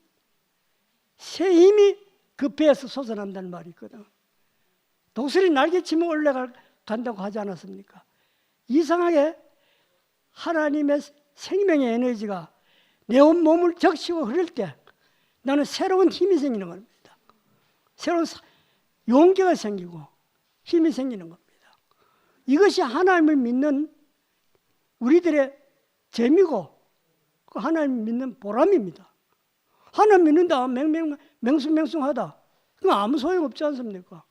새 힘이 그 배에서 솟아난다는 말이 있거든. 독수리 날개치면 올라간다고 하지 않았습니까? 이상하게 하나님의 생명의 에너지가 내 온 몸을 적시고 흐를 때 나는 새로운 힘이 생기는 겁니다. 새로운 용기가 생기고 힘이 생기는 겁니다. 이것이 하나님을 믿는 우리들의 재미고 하나님 믿는 보람입니다. 하나님 믿는다 맹숭맹숭하다 그건 아무 소용없지 않습니까?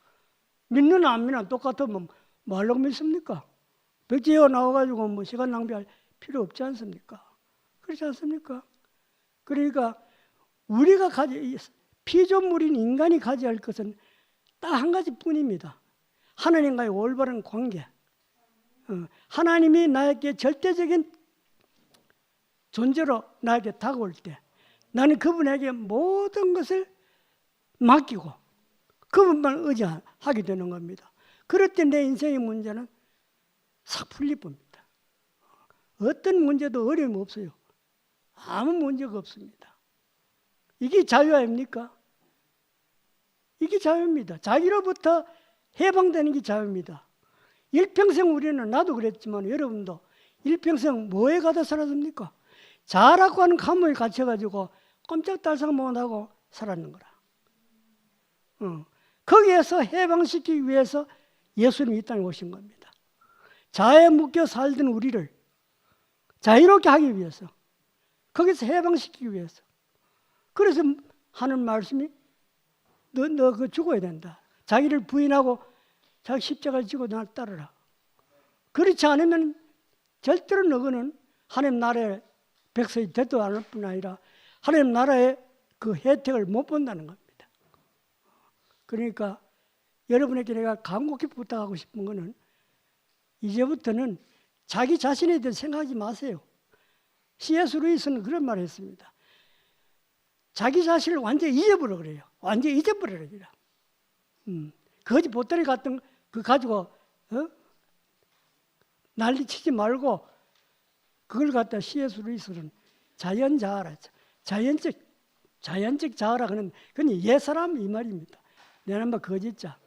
믿는 안 믿는 똑같으면 뭐 하려고 믿습니까? 백지혜가 나와가지고 뭐 시간 낭비할 필요 없지 않습니까? 그렇지 않습니까? 그러니까 우리가 피조물인 인간이 가져야 할 것은 딱 한 가지뿐입니다. 하나님과의 올바른 관계. 하나님이 나에게 절대적인 존재로 나에게 다가올 때 나는 그분에게 모든 것을 맡기고 그분만 의지하게 되는 겁니다. 그럴 때 내 인생의 문제는 싹 풀릴 겁니다. 어떤 문제도 어려움이 없어요. 아무 문제가 없습니다. 이게 자유 아닙니까? 이게 자유입니다. 자기로부터 해방되는 게 자유입니다. 일평생 우리는 나도 그랬지만 여러분도 일평생 뭐에 가다 살았습니까? 자라고 하는 감옥에 갇혀가지고 꼼짝달싹 못하고 살았는 거라. 거기에서 해방시키기 위해서 예수님이 이 땅에 오신 겁니다. 자에 묶여 살던 우리를 자유롭게 하기 위해서 거기서 해방시키기 위해서 그래서 하는 말씀이 너 그 죽어야 된다. 자기를 부인하고 자기 십자가를 지고 날 따르라. 그렇지 않으면 절대로 너는 하나님 나라의 백성이 되도 않을 뿐 아니라 하나님 나라의 그 혜택을 못 본다는 겁니다. 그러니까 여러분에게 내가 간곡히 부탁하고 싶은 거는 이제부터는 자기 자신에 대해 생각하지 마세요. C.S. 루이스는 그런 말을 했습니다. 자기 자신을 완전히 잊어버려 그래요. 완전히 잊어버려라. 거지 보따리 같은 그 가지고 난리치지 말고 그걸 갖다 C.S. 루이스는 자연자아라. 자연적 자아라 그는 그건 옛사람 이 말입니다. 내는 뭐 거짓자.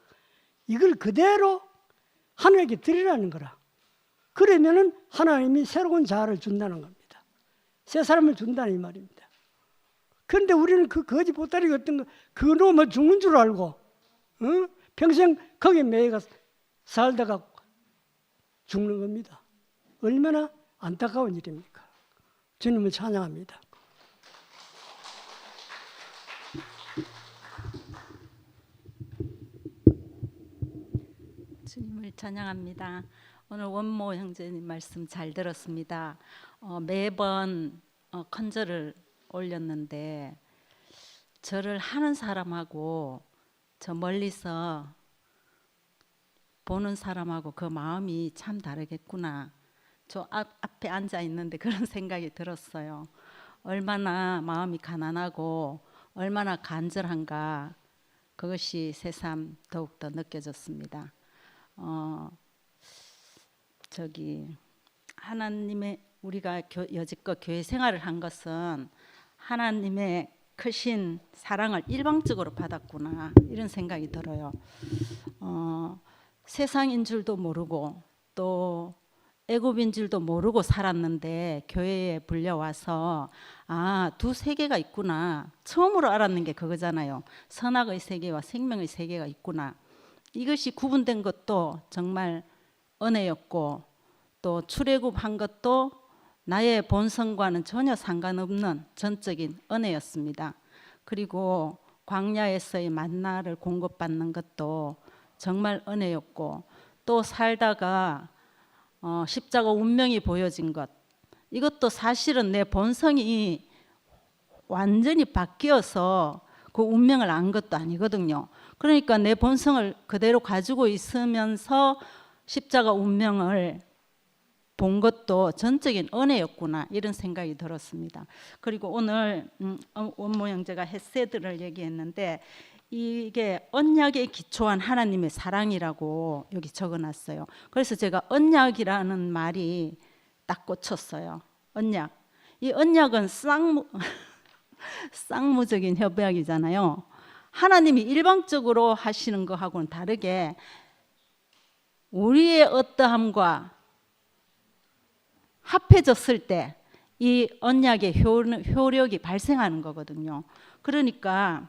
이걸 그대로 하나님께 드리라는 거라. 그러면은 하나님이 새로운 자아를 준다는 겁니다. 새 사람을 준다는 이 말입니다. 그런데 우리는 그 거지 보따리 같은 거 그거 놓으면 죽는 줄 알고 평생 거기에 매여가 살다가 죽는 겁니다. 얼마나 안타까운 일입니까? 주님을 찬양합니다. 주님을 찬양합니다. 오늘 원모 형제님 말씀 잘 들었습니다. 매번 컨저를 올렸는데 저를 하는 사람하고 저 멀리서 보는 사람하고 그 마음이 참 다르겠구나. 저 앞에 앉아 있는데 그런 생각이 들었어요. 얼마나 마음이 가난하고 얼마나 간절한가 그것이 새삼 더욱더 느껴졌습니다. 하나님의 우리가 여지껏 교회 생활을 한 것은 하나님의 크신 사랑을 일방적으로 받았구나 이런 생각이 들어요. 세상인 줄도 모르고 또 애굽인 줄도 모르고 살았는데 교회에 불려와서 두 세계가 있구나 처음으로 알았는 게 그거잖아요. 선악의 세계와 생명의 세계가 있구나. 이것이 구분된 것도 정말 은혜였고 또 출애굽한 것도 나의 본성과는 전혀 상관없는 전적인 은혜였습니다. 그리고 광야에서의 만나를 공급받는 것도 정말 은혜였고 또 살다가 십자가 운명이 보여진 것 이것도 사실은 내 본성이 완전히 바뀌어서 그 운명을 안 것도 아니거든요. 그러니까 내 본성을 그대로 가지고 있으면서 십자가 운명을 본 것도 전적인 은혜였구나 이런 생각이 들었습니다. 그리고 오늘 원모 형제가 헤세드를 얘기했는데 이게 언약에 기초한 하나님의 사랑이라고 여기 적어놨어요. 그래서 제가 언약이라는 말이 딱 꽂혔어요. 언약. 이 언약은 쌍무적인 협약이잖아요. 하나님이 일방적으로 하시는 거하고는 다르게 우리의 어떠함과 합해졌을 때 이 언약의 효력이 발생하는 거거든요. 그러니까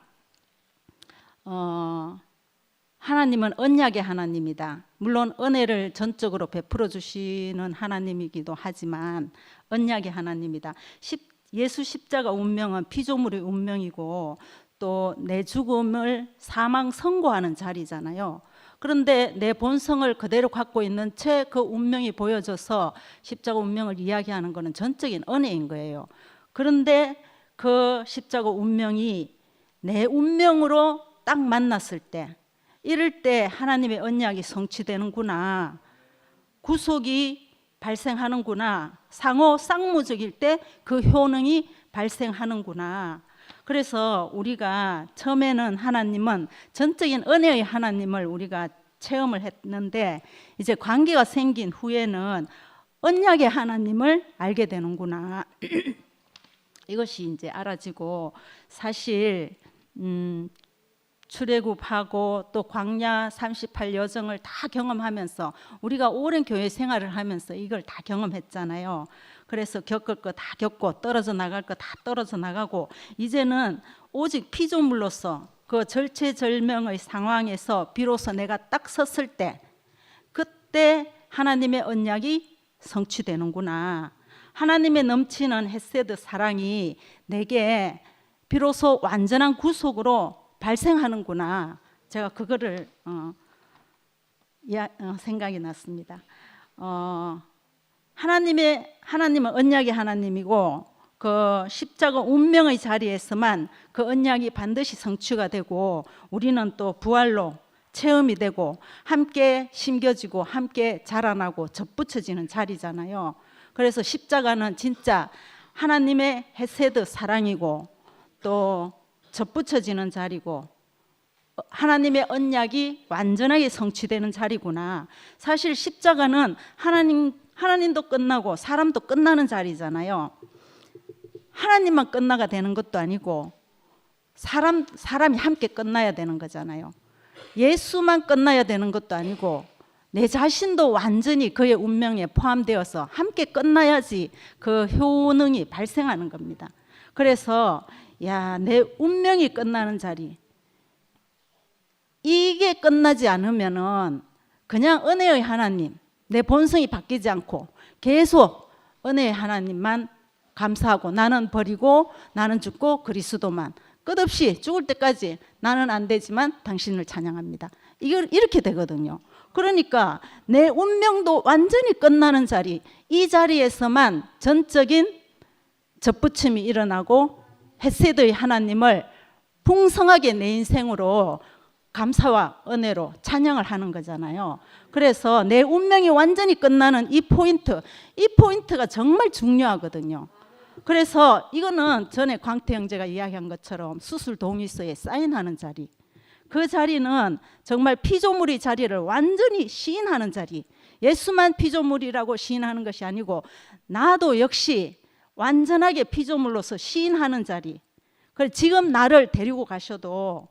하나님은 언약의 하나님이다. 물론 은혜를 전적으로 베풀어 주시는 하나님이기도 하지만 언약의 하나님이다. 예수 십자가 운명은 피조물의 운명이고 또 내 죽음을 사망 선고하는 자리잖아요. 그런데 내 본성을 그대로 갖고 있는 채 그 운명이 보여져서 십자가 운명을 이야기하는 것은 전적인 은혜인 거예요. 그런데 그 십자가 운명이 내 운명으로 딱 만났을 때 이럴 때 하나님의 언약이 성취되는구나. 구속이 발생하는구나. 상호 쌍무적일 때 그 효능이 발생하는구나. 그래서 우리가 처음에는 하나님은 전적인 은혜의 하나님을 우리가 체험을 했는데 이제 관계가 생긴 후에는 언약의 하나님을 알게 되는구나. 이것이 이제 알아지고 사실 출애굽하고 또 광야 38 여정을 다 경험하면서 우리가 오랜 교회 생활을 하면서 이걸 다 경험했잖아요. 그래서 겪을 거 다 겪고 떨어져 나갈 거 다 떨어져 나가고 이제는 오직 피조물로서 그 절체절명의 상황에서 비로소 내가 딱 섰을 때 그때 하나님의 언약이 성취되는구나. 하나님의 넘치는 헤세드 사랑이 내게 비로소 완전한 구속으로 발생하는구나. 제가 그거를 생각이 났습니다. 하나님은 언약의 하나님이고 그 십자가 운명의 자리에서만 그 언약이 반드시 성취가 되고 우리는 또 부활로 체험이 되고 함께 심겨지고 함께 자라나고 접붙여지는 자리잖아요. 그래서 십자가는 진짜 하나님의 헤세드 사랑이고 또 접붙여지는 자리고 하나님의 언약이 완전하게 성취되는 자리구나. 사실 십자가는 하나님도 끝나고 사람도 끝나는 자리잖아요. 하나님만 끝나가 되는 것도 아니고 사람이 함께 끝나야 되는 거잖아요. 예수만 끝나야 되는 것도 아니고 내 자신도 완전히 그의 운명에 포함되어서 함께 끝나야지 그 효능이 발생하는 겁니다. 그래서 내 운명이 끝나는 자리, 이게 끝나지 않으면은 그냥 은혜의 하나님, 내 본성이 바뀌지 않고 계속 은혜의 하나님만 감사하고 나는 버리고 나는 죽고 그리스도만, 끝없이 죽을 때까지 나는 안 되지만 당신을 찬양합니다. 이렇게 되거든요. 그러니까 내 운명도 완전히 끝나는 자리, 이 자리에서만 전적인 접붙임이 일어나고 헤세드의 하나님을 풍성하게 내 인생으로 감사와 은혜로 찬양을 하는 거잖아요. 그래서 내 운명이 완전히 끝나는 이 포인트가 정말 중요하거든요. 그래서 이거는 전에 광태 형제가 이야기한 것처럼 수술 동의서에 사인하는 자리, 그 자리는 정말 피조물의 자리를 완전히 시인하는 자리, 예수만 피조물이라고 시인하는 것이 아니고 나도 역시 완전하게 피조물로서 시인하는 자리. 그래서 지금 나를 데리고 가셔도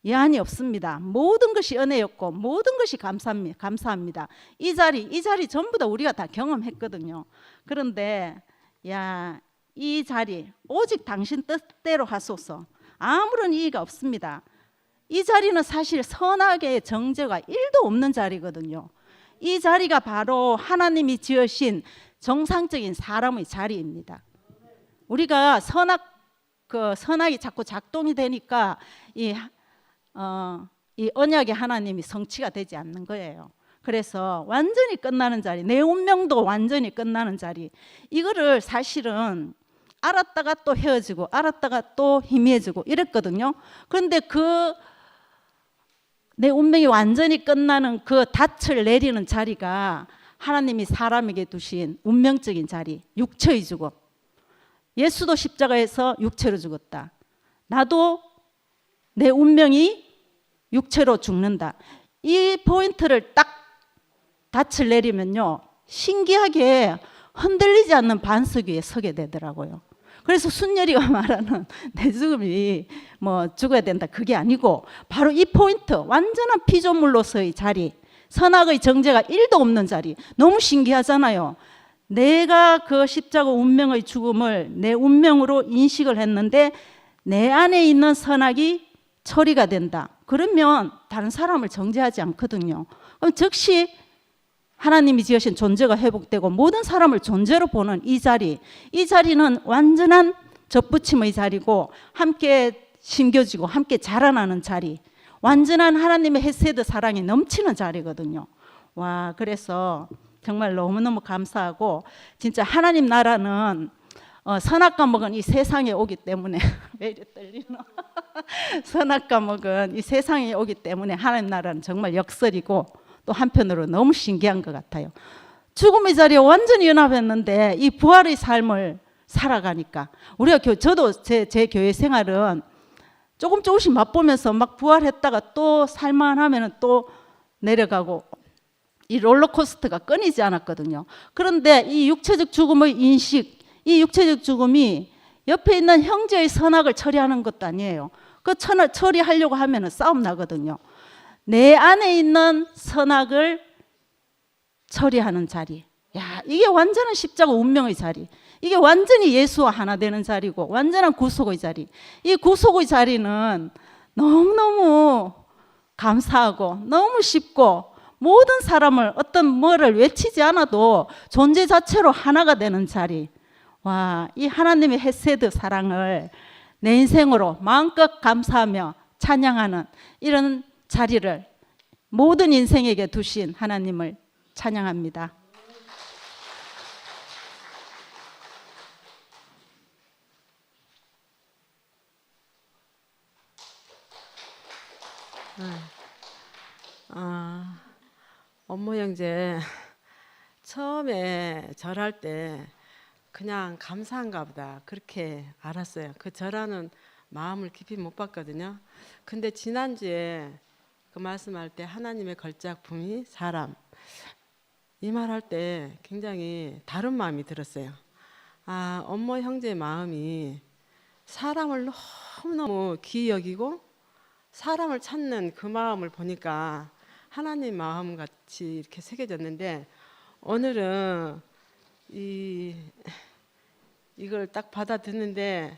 예한이 없습니다. 모든 것이 은혜였고 모든 것이 감사합니다. 이 자리 전부 다 우리가 다 경험했거든요. 그런데 이 자리 오직 당신 뜻대로 하소서, 아무런 이의가 없습니다. 이 자리는 사실 선악의 정죄가 1도 없는 자리거든요. 이 자리가 바로 하나님이 지으신 정상적인 사람의 자리입니다. 우리가 선악이 자꾸 작동이 되니까 이 언약의 하나님이 성취가 되지 않는 거예요. 그래서 완전히 끝나는 자리, 내 운명도 완전히 끝나는 자리, 이거를 사실은 알았다가 또 헤어지고 알았다가 또 희미해지고 이랬거든요. 그런데 내 운명이 완전히 끝나는 그 닻을 내리는 자리가 하나님이 사람에게 두신 운명적인 자리, 육체의 죽음. 예수도 십자가에서 육체로 죽었다. 나도 내 운명이 육체로 죽는다. 이 포인트를 딱 닻을 내리면요, 신기하게 흔들리지 않는 반석 위에 서게 되더라고요. 그래서 순열이가 말하는 내 죽음이 죽어야 된다, 그게 아니고 바로 이 포인트, 완전한 피조물로서의 자리, 선악의 정죄가 1도 없는 자리. 너무 신기하잖아요. 내가 그 십자가 운명의 죽음을 내 운명으로 인식을 했는데 내 안에 있는 선악이 처리가 된다. 그러면 다른 사람을 정죄하지 않거든요. 그럼 즉시 하나님이 지으신 존재가 회복되고 모든 사람을 존재로 보는 이 자리는 완전한 접붙임의 자리고 함께 심겨지고 함께 자라나는 자리, 완전한 하나님의 헤세드 사랑이 넘치는 자리거든요. 그래서 정말 너무너무 감사하고, 진짜 하나님 나라는 선악과 먹은 이 세상에 오기 때문에 왜 이래 떨리노? 선악과 먹은 이 세상에 오기 때문에 하나님 나라는 정말 역설이고 또 한편으로 너무 신기한 것 같아요. 죽음의 자리에 완전히 연합했는데 이 부활의 삶을 살아가니까 우리가 저도 제 교회 생활은 조금씩 맛보면서 막 부활했다가 또 살만하면 또 내려가고 이 롤러코스터가 끊이지 않았거든요. 그런데 이 육체적 죽음의 인식, 이 육체적 죽음이 옆에 있는 형제의 선악을 처리하는 것도 아니에요. 그 처리하려고 하면 싸움 나거든요. 내 안에 있는 선악을 처리하는 자리, 이게 완전한 십자가 운명의 자리, 이게 완전히 예수와 하나 되는 자리고 완전한 구속의 자리. 이 구속의 자리는 너무너무 감사하고 너무 쉽고 모든 사람을 어떤 뭐를 외치지 않아도 존재 자체로 하나가 되는 자리. 이 하나님의 헤세드 사랑을 내 인생으로 마음껏 감사하며 찬양하는 이런 자리를 모든 인생에게 두신 하나님을 찬양합니다. 업무 형제 처음에 절할 때 그냥 감사한가 보다 그렇게 알았어요. 그 절하는 마음을 깊이 못 봤거든요. 근데 지난주에 그 말씀할 때 하나님의 걸작품이 사람 이 말할 때 굉장히 다른 마음이 들었어요. 업무 형제의 마음이 사람을 너무너무 귀히 여기고 사람을 찾는 그 마음을 보니까 하나님 마음 같이 이렇게 새겨졌는데, 오늘은 이걸 딱 받아 듣는데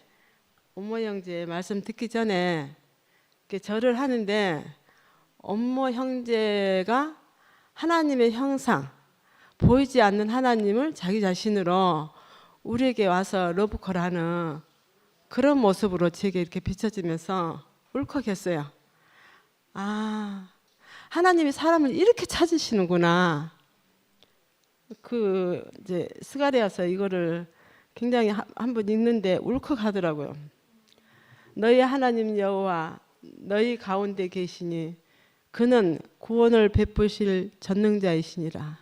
업무 형제 말씀 듣기 전에 이렇게 절을 하는데, 업무 형제가 하나님의 형상, 보이지 않는 하나님을 자기 자신으로 우리에게 와서 러브콜하는 그런 모습으로 제게 이렇게 비춰지면서 울컥했어요. 하나님이 사람을 이렇게 찾으시는구나. 이제 스가랴서 이거를 굉장히 한번 읽는데 울컥하더라고요. 너희 하나님 여호와 너희 가운데 계시니 그는 구원을 베푸실 전능자이시니라.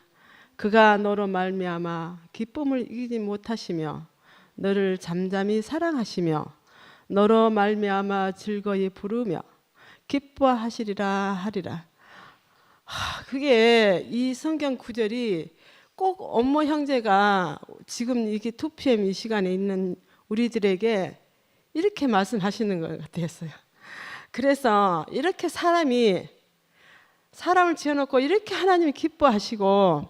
그가 너로 말미암아 기쁨을 이기지 못하시며 너를 잠잠히 사랑하시며 너로 말미암아 즐거이 부르며 기뻐하시리라 하리라. 그게 이 성경 구절이 꼭 업무 형제가 지금 이게 2PM 이 시간에 있는 우리들에게 이렇게 말씀하시는 것 같았어요. 그래서 이렇게 사람을 지어놓고 이렇게 하나님이 기뻐하시고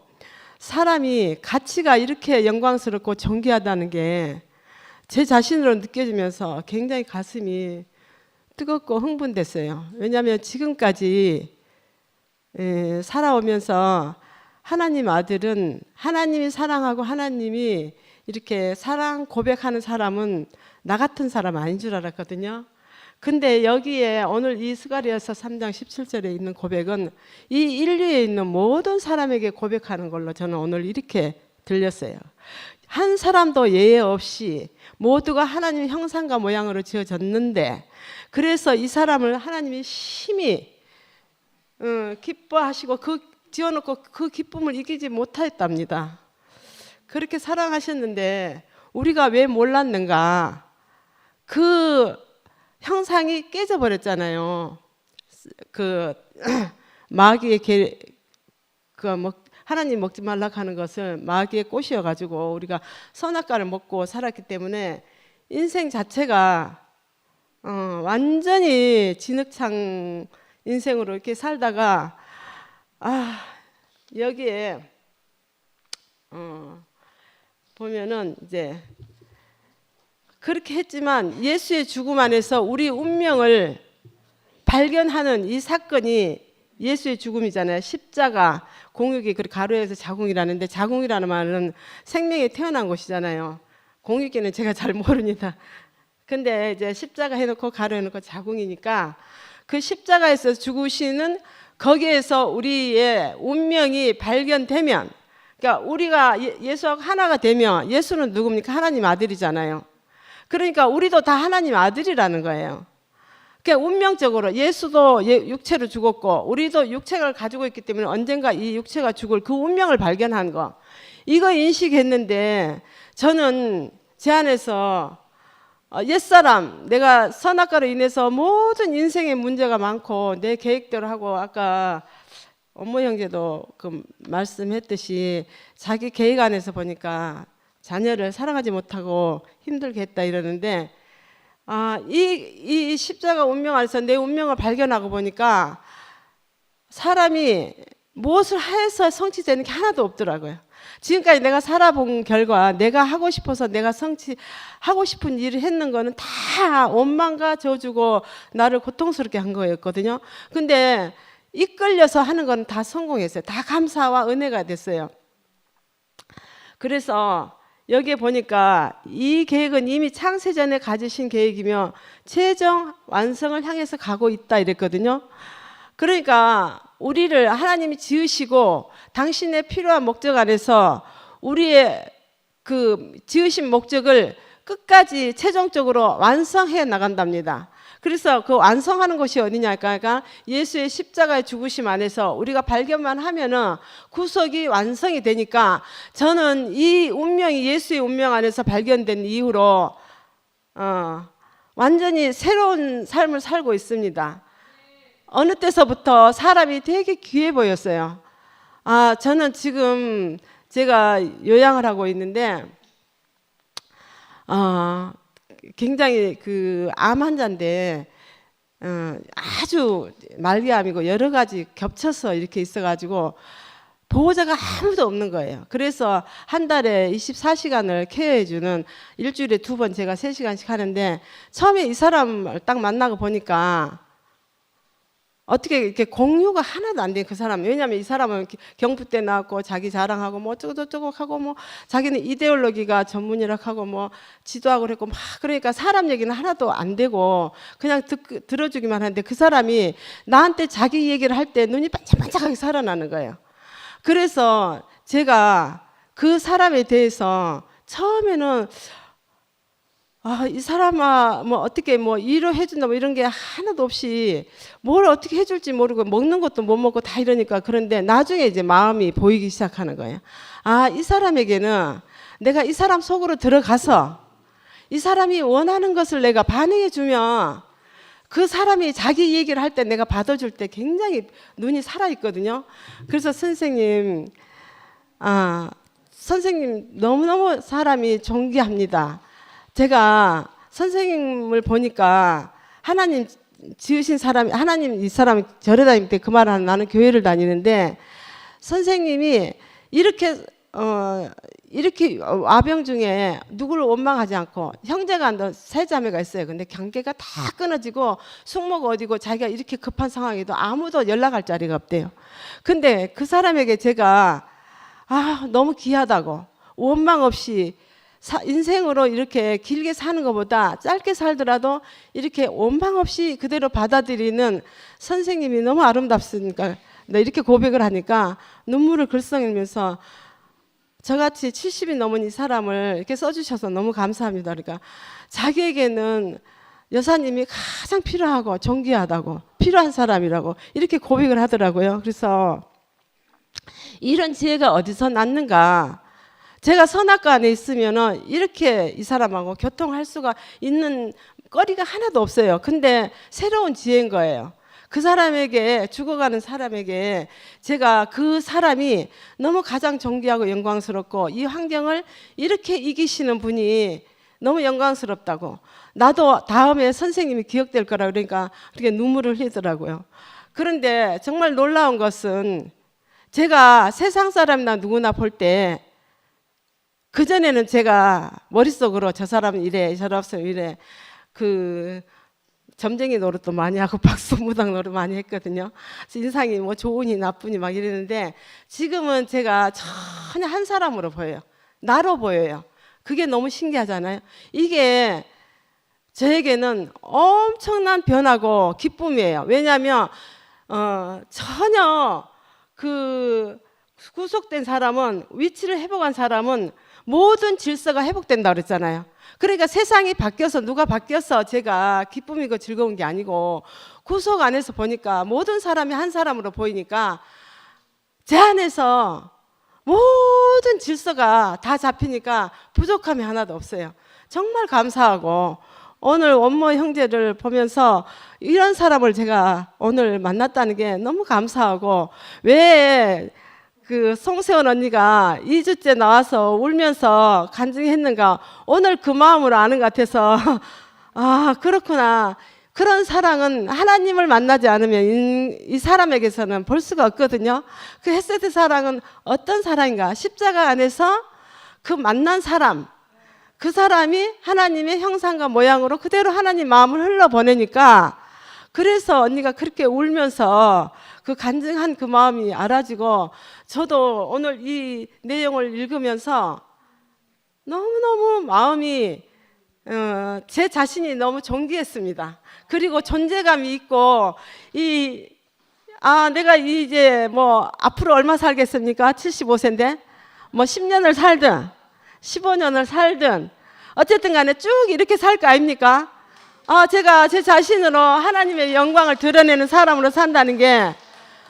사람이 가치가 이렇게 영광스럽고 존귀하다는 게 제 자신으로 느껴지면서 굉장히 가슴이 뜨겁고 흥분됐어요. 왜냐하면 지금까지 살아오면서 하나님 아들은 하나님이 사랑하고 하나님이 이렇게 사랑 고백하는 사람은 나 같은 사람 아닌 줄 알았거든요. 근데 여기에 오늘 이 스가랴서 3장 17절에 있는 고백은 이 인류에 있는 모든 사람에게 고백하는 걸로 저는 오늘 이렇게 들렸어요. 한 사람도 예외 없이 모두가 하나님의 형상과 모양으로 지어졌는데, 그래서 이 사람을 하나님이 심히 기뻐하시고 지어놓고 그 기쁨을 이기지 못했답니다. 그렇게 사랑하셨는데 우리가 왜 몰랐는가? 그 형상이 깨져버렸잖아요. 마귀의 하나님 먹지 말라 하는 것을 마귀의 꽃이어가지고 우리가 선악과를 먹고 살았기 때문에 인생 자체가 완전히 진흙창 인생으로 이렇게 살다가 여기에 보면은 이제 그렇게 했지만 예수의 죽음 안에서 우리 운명을 발견하는 이 사건이 예수의 죽음이잖아요. 십자가 공육이 가로에서 자궁이라는데, 자궁이라는 말은 생명이 태어난 곳이잖아요. 공육기는 제가 잘 모릅니다. 근데 이제 십자가 해놓고 가로 해놓고 자궁이니까 그 십자가에서 죽으시는 거기에서 우리의 운명이 발견되면, 그러니까 우리가 예수하고 하나가 되면, 예수는 누굽니까? 하나님 아들이잖아요. 그러니까 우리도 다 하나님 아들이라는 거예요. 그러니까 운명적으로 예수도 육체로 죽었고 우리도 육체를 가지고 있기 때문에 언젠가 이 육체가 죽을 그 운명을 발견한 거, 이거 인식했는데, 저는 제 안에서 옛사람, 내가 선악과로 인해서 모든 인생의 문제가 많고 내 계획대로 하고, 아까 업무 형제도 말씀했듯이 자기 계획 안에서 보니까 자녀를 사랑하지 못하고 힘들게 했다 이러는데, 이 십자가 운명 안에서 내 운명을 발견하고 보니까 사람이 무엇을 해서 성취되는 게 하나도 없더라고요. 지금까지 내가 살아본 결과 내가 하고 싶어서 내가 성취하고 싶은 일을 했는 거는 다 원망과 저주고 나를 고통스럽게 한 거였거든요. 근데 이끌려서 하는 건 다 성공했어요. 다 감사와 은혜가 됐어요. 그래서 여기에 보니까 이 계획은 이미 창세전에 가지신 계획이며 최종 완성을 향해서 가고 있다 이랬거든요. 그러니까 우리를 하나님이 지으시고 당신의 필요한 목적 안에서 우리의 그 지으신 목적을 끝까지 최종적으로 완성해 나간답니다. 그래서 그 완성하는 것이 어디냐 할까? 예수의 십자가의 죽으심 안에서 우리가 발견만 하면은 구속이 완성이 되니까 저는 이 운명이 예수의 운명 안에서 발견된 이후로 완전히 새로운 삶을 살고 있습니다. 어느 때서부터 사람이 되게 귀해 보였어요. 저는 지금 제가 요양을 하고 있는데 굉장히 그 암 환자인데 아주 말기암이고 여러 가지 겹쳐서 이렇게 있어가지고 보호자가 아무도 없는 거예요. 그래서 한 달에 24시간을 케어해주는, 일주일에 2번 제가 3시간씩 하는데, 처음에 이 사람을 딱 만나고 보니까 어떻게 이렇게 공유가 하나도 안 돼, 그 사람. 왜냐하면 이 사람은 경부 때 나왔고 자기 자랑하고 뭐 어쩌고 저쩌고 하고 뭐 자기는 이데올로기가 전문이라고 하고 뭐 지도하고 그랬고 막, 그러니까 사람 얘기는 하나도 안 되고 그냥 들어주기만 하는데, 그 사람이 나한테 자기 얘기를 할 때 눈이 반짝반짝하게 살아나는 거예요. 그래서 제가 그 사람에 대해서 처음에는 이 사람아 뭐 어떻게 뭐 위로해준다 뭐 이런 게 하나도 없이 뭘 어떻게 해줄지 모르고 먹는 것도 못 먹고 다 이러니까, 그런데 나중에 이제 마음이 보이기 시작하는 거예요. 이 사람에게는 내가 이 사람 속으로 들어가서 이 사람이 원하는 것을 내가 반응해 주면 그 사람이 자기 얘기를 할 때 내가 받아줄 때 굉장히 눈이 살아있거든요. 그래서 선생님 너무너무 사람이 존귀합니다. 제가 선생님을 보니까 하나님 지으신 사람이, 하나님 이 사람이 절에 다닐 때 그 말 하는, 나는 교회를 다니는데 선생님이 이렇게 아병 중에 누구를 원망하지 않고, 형제가 세 자매가 있어요. 근데 관계가 다 끊어지고 숙모가 어디고 자기가 이렇게 급한 상황에도 아무도 연락할 자리가 없대요. 근데 그 사람에게 제가 너무 귀하다고, 원망 없이 인생으로 이렇게 길게 사는 것보다 짧게 살더라도 이렇게 원망 없이 그대로 받아들이는 선생님이 너무 아름답습니까? 이렇게 고백을 하니까 눈물을 글썽이면서, 저같이 70이 넘은 이 사람을 이렇게 써주셔서 너무 감사합니다. 그러니까 자기에게는 여사님이 가장 필요하고 존귀하다고, 필요한 사람이라고 이렇게 고백을 하더라고요. 그래서 이런 지혜가 어디서 났는가? 제가 선악과 안에 있으면은 이렇게 이 사람하고 교통할 수가 있는 거리가 하나도 없어요. 근데 새로운 지혜인 거예요. 그 사람에게, 죽어가는 사람에게 제가 그 사람이 너무 가장 존귀하고 영광스럽고 이 환경을 이렇게 이기시는 분이 너무 영광스럽다고, 나도 다음에 선생님이 기억될 거라 그러니까 그렇게 눈물을 흘리더라고요. 그런데 정말 놀라운 것은 제가 세상 사람이나 누구나 볼 때 그전에는 제가 머릿속으로 저 사람은 이래, 저 사람은 이래, 그 점쟁이 노릇도 많이 하고 박수무당 노릇 많이 했거든요. 인상이 뭐 좋으니 나쁘니 막 이랬는데, 지금은 제가 전혀 한 사람으로 보여요. 나로 보여요. 그게 너무 신기하잖아요. 이게 저에게는 엄청난 변화고 기쁨이에요. 왜냐하면 전혀 그 구속된 사람은, 위치를 회복한 사람은 모든 질서가 회복된다고 그랬잖아요. 그러니까 세상이 바뀌어서, 누가 바뀌어서 제가 기쁨이고 즐거운 게 아니고, 구속 안에서 보니까 모든 사람이 한 사람으로 보이니까 제 안에서 모든 질서가 다 잡히니까 부족함이 하나도 없어요. 정말 감사하고, 오늘 원모 형제를 보면서 이런 사람을 제가 오늘 만났다는 게 너무 감사하고, 왜 그 송세원 언니가 2주째 나와서 울면서 간증했는가, 오늘 그 마음을 아는 것 같아서 그렇구나. 그런 사랑은 하나님을 만나지 않으면 이 사람에게서는 볼 수가 없거든요. 그 헤세드 사랑은 어떤 사랑인가? 십자가 안에서 그 만난 사람, 그 사람이 하나님의 형상과 모양으로 그대로 하나님 마음을 흘러보내니까, 그래서 언니가 그렇게 울면서 그 간증한 그 마음이 알아지고, 저도 오늘 이 내용을 읽으면서 너무너무 마음이 제 자신이 너무 존귀했습니다. 그리고 존재감이 있고 내가 이제 뭐 앞으로 얼마 살겠습니까? 75세인데 뭐 10년을 살든 15년을 살든 어쨌든 간에 쭉 이렇게 살 거 아닙니까? 제가 제 자신으로 하나님의 영광을 드러내는 사람으로 산다는 게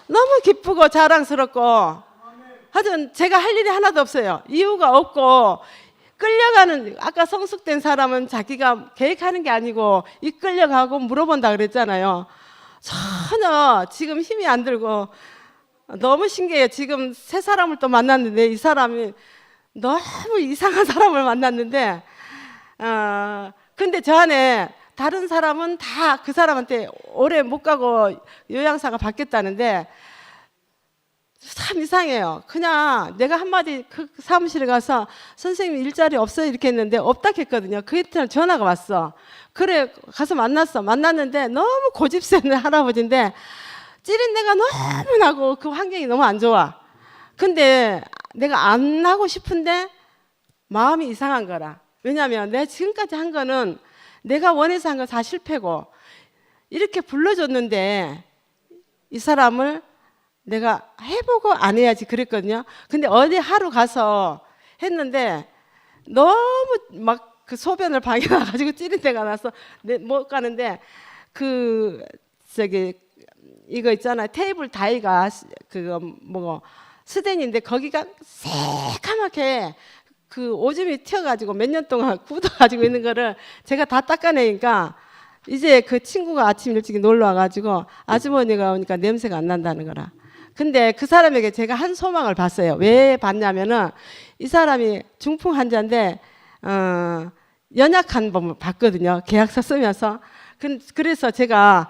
너무 기쁘고 자랑스럽고 하여튼 제가 할 일이 하나도 없어요. 이유가 없고 끌려가는, 아까 성숙된 사람은 자기가 계획하는 게 아니고 이끌려가고 물어본다 그랬잖아요. 전혀 지금 힘이 안 들고 너무 신기해요. 지금 새 사람을 또 만났는데 이 사람이 너무 이상한 사람을 만났는데 근데 저 안에 다른 사람은 다 그 사람한테 오래 못 가고 요양사가 바뀌었다는데 참 이상해요. 그냥 내가 한마디 그 사무실에 가서 선생님 일자리 없어요 이렇게 했는데 없다 했거든요. 그 이튿날 전화가 왔어. 그래 가서 만났는데 너무 고집센 할아버지인데 찌린 내가 너무 나고 그 환경이 너무 안 좋아. 근데 내가 안 하고 싶은데 마음이 이상한 거라. 왜냐하면 내가 지금까지 한 거는 내가 원해서 한 건 다 실패고 이렇게 불러줬는데 이 사람을 내가 해보고 안 해야지 그랬거든요. 근데 어디 하루 가서 했는데 너무 막 그 소변을 방에 나가지고 찌린 데가 나서 못 가는데 이거 있잖아요. 테이블 다이가 그거 뭐 스댄인데 거기가 새까맣게 그 오줌이 튀어가지고 몇 년 동안 굳어가지고 있는 거를 제가 다 닦아내니까 이제 그 친구가 아침 일찍 놀러 와가지고 아주머니가 오니까 냄새가 안 난다는 거라. 근데 그 사람에게 제가 한 소망을 봤어요. 왜 봤냐면은 이 사람이 중풍 환자인데 연약한 법을 봤거든요. 계약서 쓰면서. 그래서 제가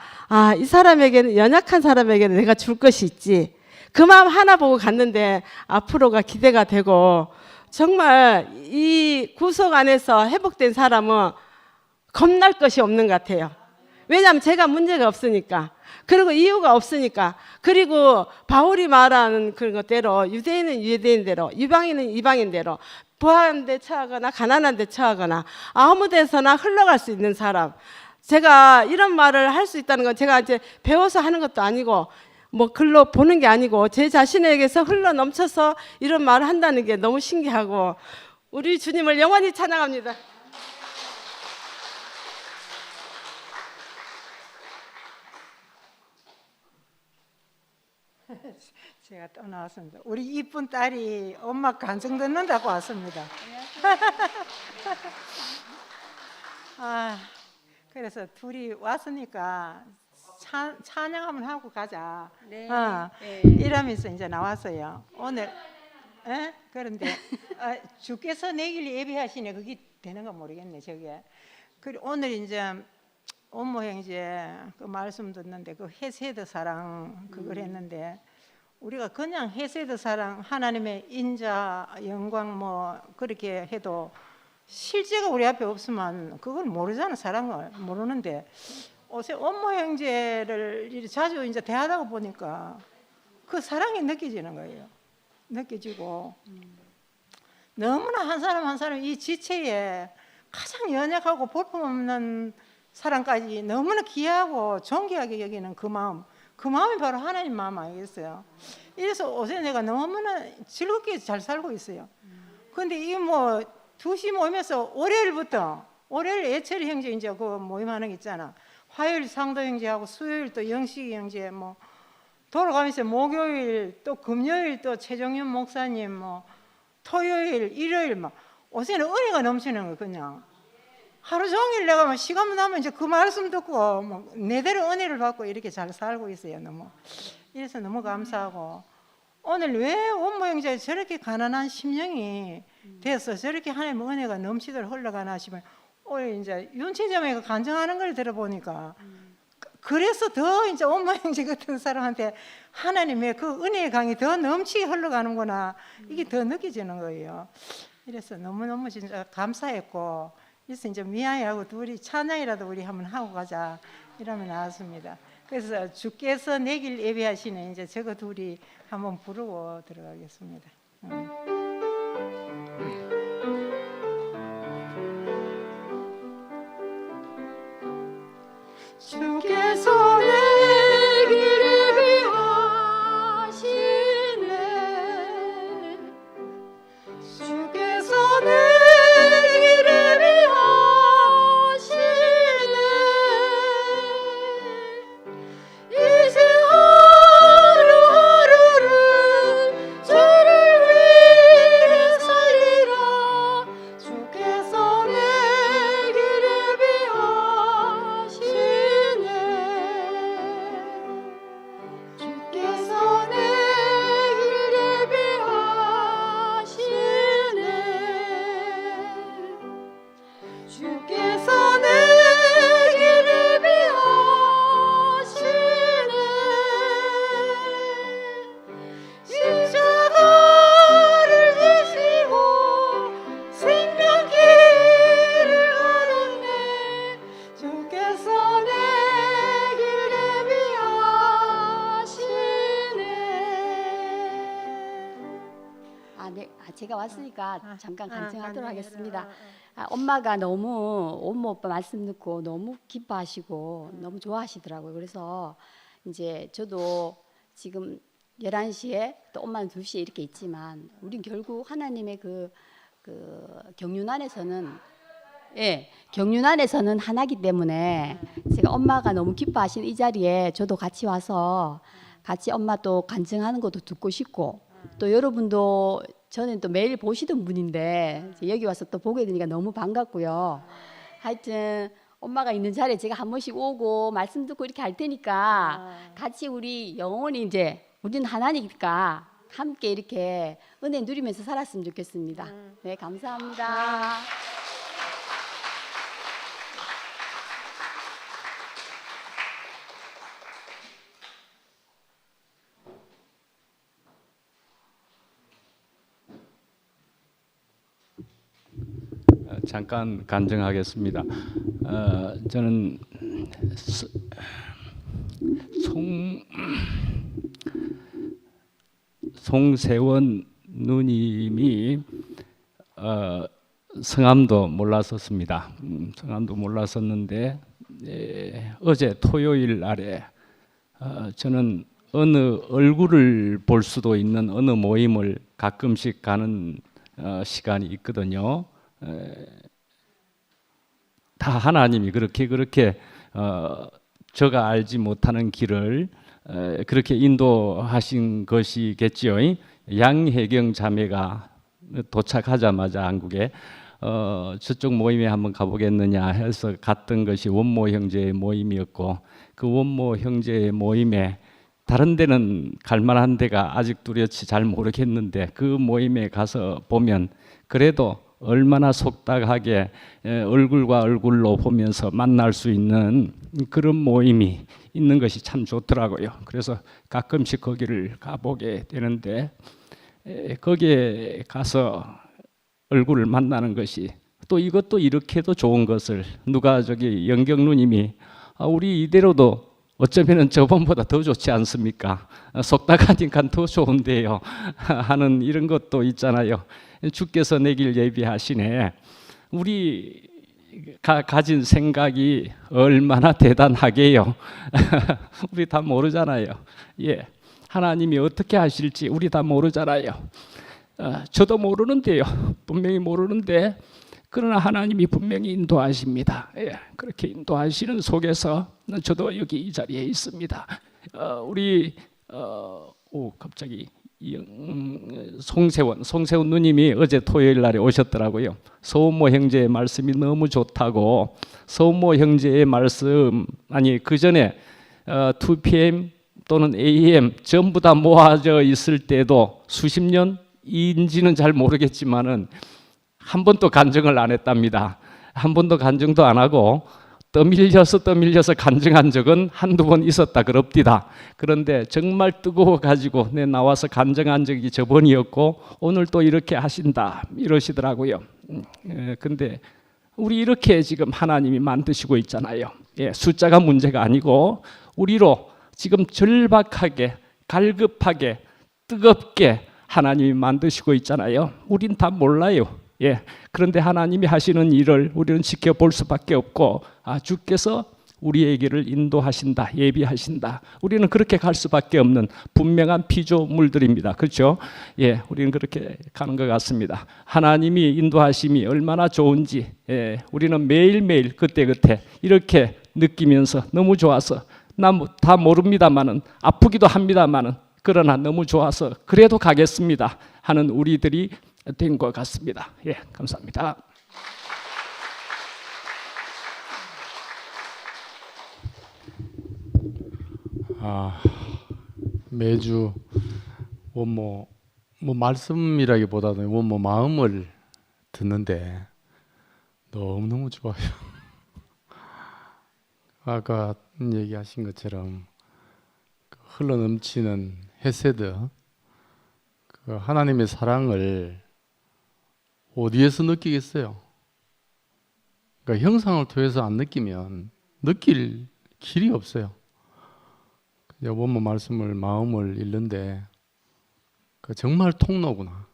이 사람에게는 연약한 사람에게는 내가 줄 것이 있지. 그 마음 하나 보고 갔는데 앞으로가 기대가 되고 정말 이 구속 안에서 회복된 사람은 겁날 것이 없는 것 같아요. 왜냐하면 제가 문제가 없으니까. 그리고 이유가 없으니까. 그리고 바울이 말하는 그런 것대로 유대인은 유대인대로 이방인은 이방인대로 부한 데 처하거나 가난한 데 처하거나 아무 데서나 흘러갈 수 있는 사람. 제가 이런 말을 할 수 있다는 건 제가 이제 배워서 하는 것도 아니고 뭐 글로 보는 게 아니고 제 자신에게서 흘러 넘쳐서 이런 말을 한다는 게 너무 신기하고 우리 주님을 영원히 찬양합니다. 제가 또 나왔습니다. 우리 이쁜 딸이 엄마 간증 듣는다고 왔습니다. 그래서 둘이 왔으니까 찬양 한번 하고 가자. 네. 이러면서 이제 나왔어요. 오늘 그런데 주께서 내길 예비하시네. 그게 되는가 모르겠네. 저게. 그리고 오늘 이제 온모 형제 그 말씀 듣는데 그 헤세드 사랑 그걸 했는데 우리가 그냥 헤세드 사랑 하나님의 인자 영광 뭐 그렇게 해도 실제가 우리 앞에 없으면 그걸 모르잖아. 사랑을 모르는데 어제 온모 형제를 자주 이제 대하다가 보니까 그 사랑이 느껴지는 거예요. 느껴지고 너무나 한 사람 한 사람 이 지체에 가장 연약하고 볼품없는 사람까지 너무나 귀하고 존귀하게 여기는 그 마음이 바로 하나님 마음 아니겠어요? 이래서 어제 내가 너무나 즐겁게 잘 살고 있어요. 근데 이 뭐 2시 모이면서 월요일 예철이 형제 이제 그 모임하는 거 있잖아. 화요일 상도 형제하고 수요일 또 영식이 형제 뭐 돌아가면서 목요일 또 금요일 또 최정윤 목사님 뭐 토요일 일요일 막 어제는 은혜가 넘치는 거 그냥 하루 종일 내가 막 시간 나면 이제 그 말씀 듣고 뭐 내대로 은혜를 받고 이렇게 잘 살고 있어요. 너무 이래서 너무 감사하고 오늘 왜 온모 형제가 저렇게 가난한 심령이 돼서 저렇게 하나님의 은혜가 넘치도록 흘러가나 싶어요. 오늘 이제 윤채점이가 간증하는 걸 들어보니까 그래서 더 이제 온모 형제 같은 사람한테 하나님의 그 은혜의 강이 더 넘치게 흘러가는구나 이게 더 느껴지는 거예요. 이래서 너무너무 진짜 감사했고 그래서 이제 미아이하고 둘이 찬양이라도 우리 한번 하고 가자 이러면 나왔습니다. 그래서 주께서 내길 예비하시는 이제 저거 둘이 한번 부르고 들어가겠습니다. 주께서 내 길을 비하시네 주께서 내 길을 비하시네 이제 하루하루를 주를 위해 살리라 주께서 내 길을 비하시네 주께서 내 길을 비하시네 주께서 내 길을 비하시네 십자가를 지시고 생명길을 걸었네 주께서 내 길을 비하시네 네. 제가 왔으니까 잠깐 간증하도록 하겠습니다. 엄마가 너무 엄마 오빠 말씀 듣고 너무 기뻐하시고 너무 좋아하시더라고요. 그래서 이제 저도 지금 11시에 또 엄마는 2시에 이렇게 있지만 우린 결국 하나님의 그 경륜 안에서는 경륜 안에서는 하나기 때문에 제가 엄마가 너무 기뻐하시는 이 자리에 저도 같이 와서 같이 엄마 또 간증하는 것도 듣고 싶고 또 여러분도 저는 또 매일 보시던 분인데 여기 와서 또 보게 되니까 너무 반갑고요. 하여튼 엄마가 있는 자리에 제가 한 번씩 오고 말씀 듣고 이렇게 할 테니까 같이 우리 영원히 이제 우리는 하나니까 함께 이렇게 은혜 누리면서 살았으면 좋겠습니다. 네, 감사합니다. 잠깐 간증하겠습니다. 저는 송세원 누님이 성함도 몰랐었습니다. 성함도 몰랐었는데 어제 토요일 날에 저는 어느 얼굴을 볼 수도 있는 어느 모임을 가끔씩 가는 시간이 있거든요. 다 하나님이 그렇게 제가 알지 못하는 길을 그렇게 인도하신 것이겠지요. 양혜경 자매가 도착하자마자 한국에 저쪽 모임에 한번 가보겠느냐 해서 갔던 것이 원모 형제의 모임이었고 그 원모 형제의 모임에 다른 데는 갈만한 데가 아직 뚜렷이 잘 모르겠는데 그 모임에 가서 보면 그래도 얼마나 속닥하게 얼굴과 얼굴로 보면서 만날 수 있는 그런 모임이 있는 것이 참 좋더라고요. 그래서 가끔씩 거기를 가보게 되는데 거기에 가서 얼굴을 만나는 것이 또 이것도 이렇게도 좋은 것을 누가 저기 영경 누님이 우리 이대로도 어쩌면 저번보다 더 좋지 않습니까? 속닥하니까 더 좋은데요 하는 이런 것도 있잖아요. 주께서 내 길 예비하시네. 우리 가진 생각이 얼마나 대단하게요. 우리 다 모르잖아요. 예, 하나님이 어떻게 하실지 우리 다 모르잖아요. 저도 모르는데요. 분명히 모르는데 그러나 하나님이 분명히 인도하십니다. 예, 그렇게 인도하시는 속에서 저도 여기 이 자리에 있습니다. 우리 갑자기 송세원 누님이 어제 토요일 날에 오셨더라고요. 서운모 형제의 말씀이 너무 좋다고. 서운모 형제의 말씀 그 전에 2PM 또는 AM 전부 다 모아져 있을 때도 수십 년인지는 잘 모르겠지만은 한 번도 간증을 안 했답니다. 한 번도 간증도 안 하고 떠밀려서 간증한 적은 한두 번 있었다 그럽디다. 그런데 정말 뜨거워 가지고 내 나와서 간증한 적이 저번이었고 오늘 또 이렇게 하신다 이러시더라고요. 근데 우리 이렇게 지금 하나님이 만드시고 있잖아요. 예, 숫자가 문제가 아니고 우리로 지금 절박하게 갈급하게 뜨겁게 하나님이 만드시고 있잖아요. 우린 다 몰라요. 예, 그런데 하나님이 하시는 일을 우리는 지켜볼 수밖에 없고 주께서 우리에게를 인도하신다, 예비하신다. 우리는 그렇게 갈 수밖에 없는 분명한 피조물들입니다. 그렇죠? 예, 우리는 그렇게 가는 것 같습니다. 하나님이 인도하심이 얼마나 좋은지, 예, 우리는 매일매일 그때그때 이렇게 느끼면서 너무 좋아서, 나 다 모릅니다만은, 아프기도 합니다만은, 그러나 너무 좋아서 그래도 가겠습니다 하는 우리들이 된 것 같습니다. 예, 감사합니다. 매주 원모 말씀이라기보다는 원모 마음을 듣는데 너무너무 좋아요. 아까 얘기하신 것처럼 흘러넘치는 헤세드, 그 하나님의 사랑을 어디에서 느끼겠어요? 그러니까 형상을 통해서 안 느끼면 느낄 길이 없어요. 원모 말씀을 마음을 읽는데 그 정말 통로구나.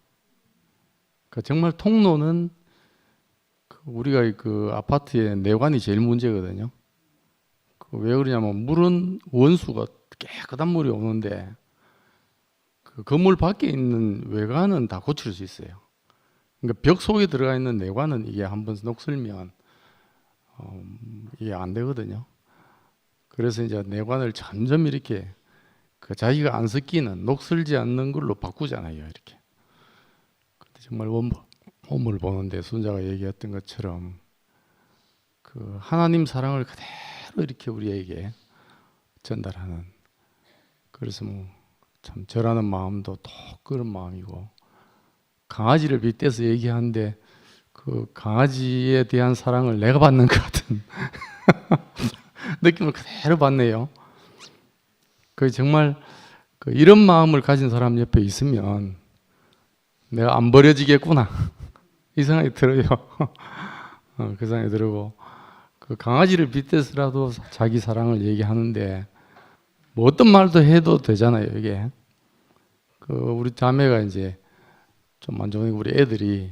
그 정말 통로는 우리가 그 아파트의 내관이 제일 문제거든요. 왜 그러냐면 물은 원수가 깨끗한 물이 오는데 그 건물 밖에 있는 외관은 다 고칠 수 있어요. 그러니까 벽 속에 들어가 있는 내관은 이게 한번 녹슬면 이게 안 되거든요. 그래서 이제 내관을 점점 이렇게 그 자기가 안 섞이는 녹슬지 않는 걸로 바꾸잖아요. 이렇게. 근데 정말 원문을 보는데 순자가 얘기했던 것처럼 그 하나님 사랑을 그대로 이렇게 우리에게 전달하는, 그래서 뭐 참 저라는 마음도 또 그런 마음이고, 강아지를 빗대서 얘기하는데 그 강아지에 대한 사랑을 내가 받는 것 같은 느낌을 그대로 받네요. 그 정말 이런 마음을 가진 사람 옆에 있으면 내가 안 버려지겠구나 이 생각이 들어요. 그 생각이 들고, 그 강아지를 빗대서라도 자기 사랑을 얘기하는데 뭐 어떤 말도 해도 되잖아요. 이게 그 우리 자매가 이제 좀 안 좋은 우리 애들이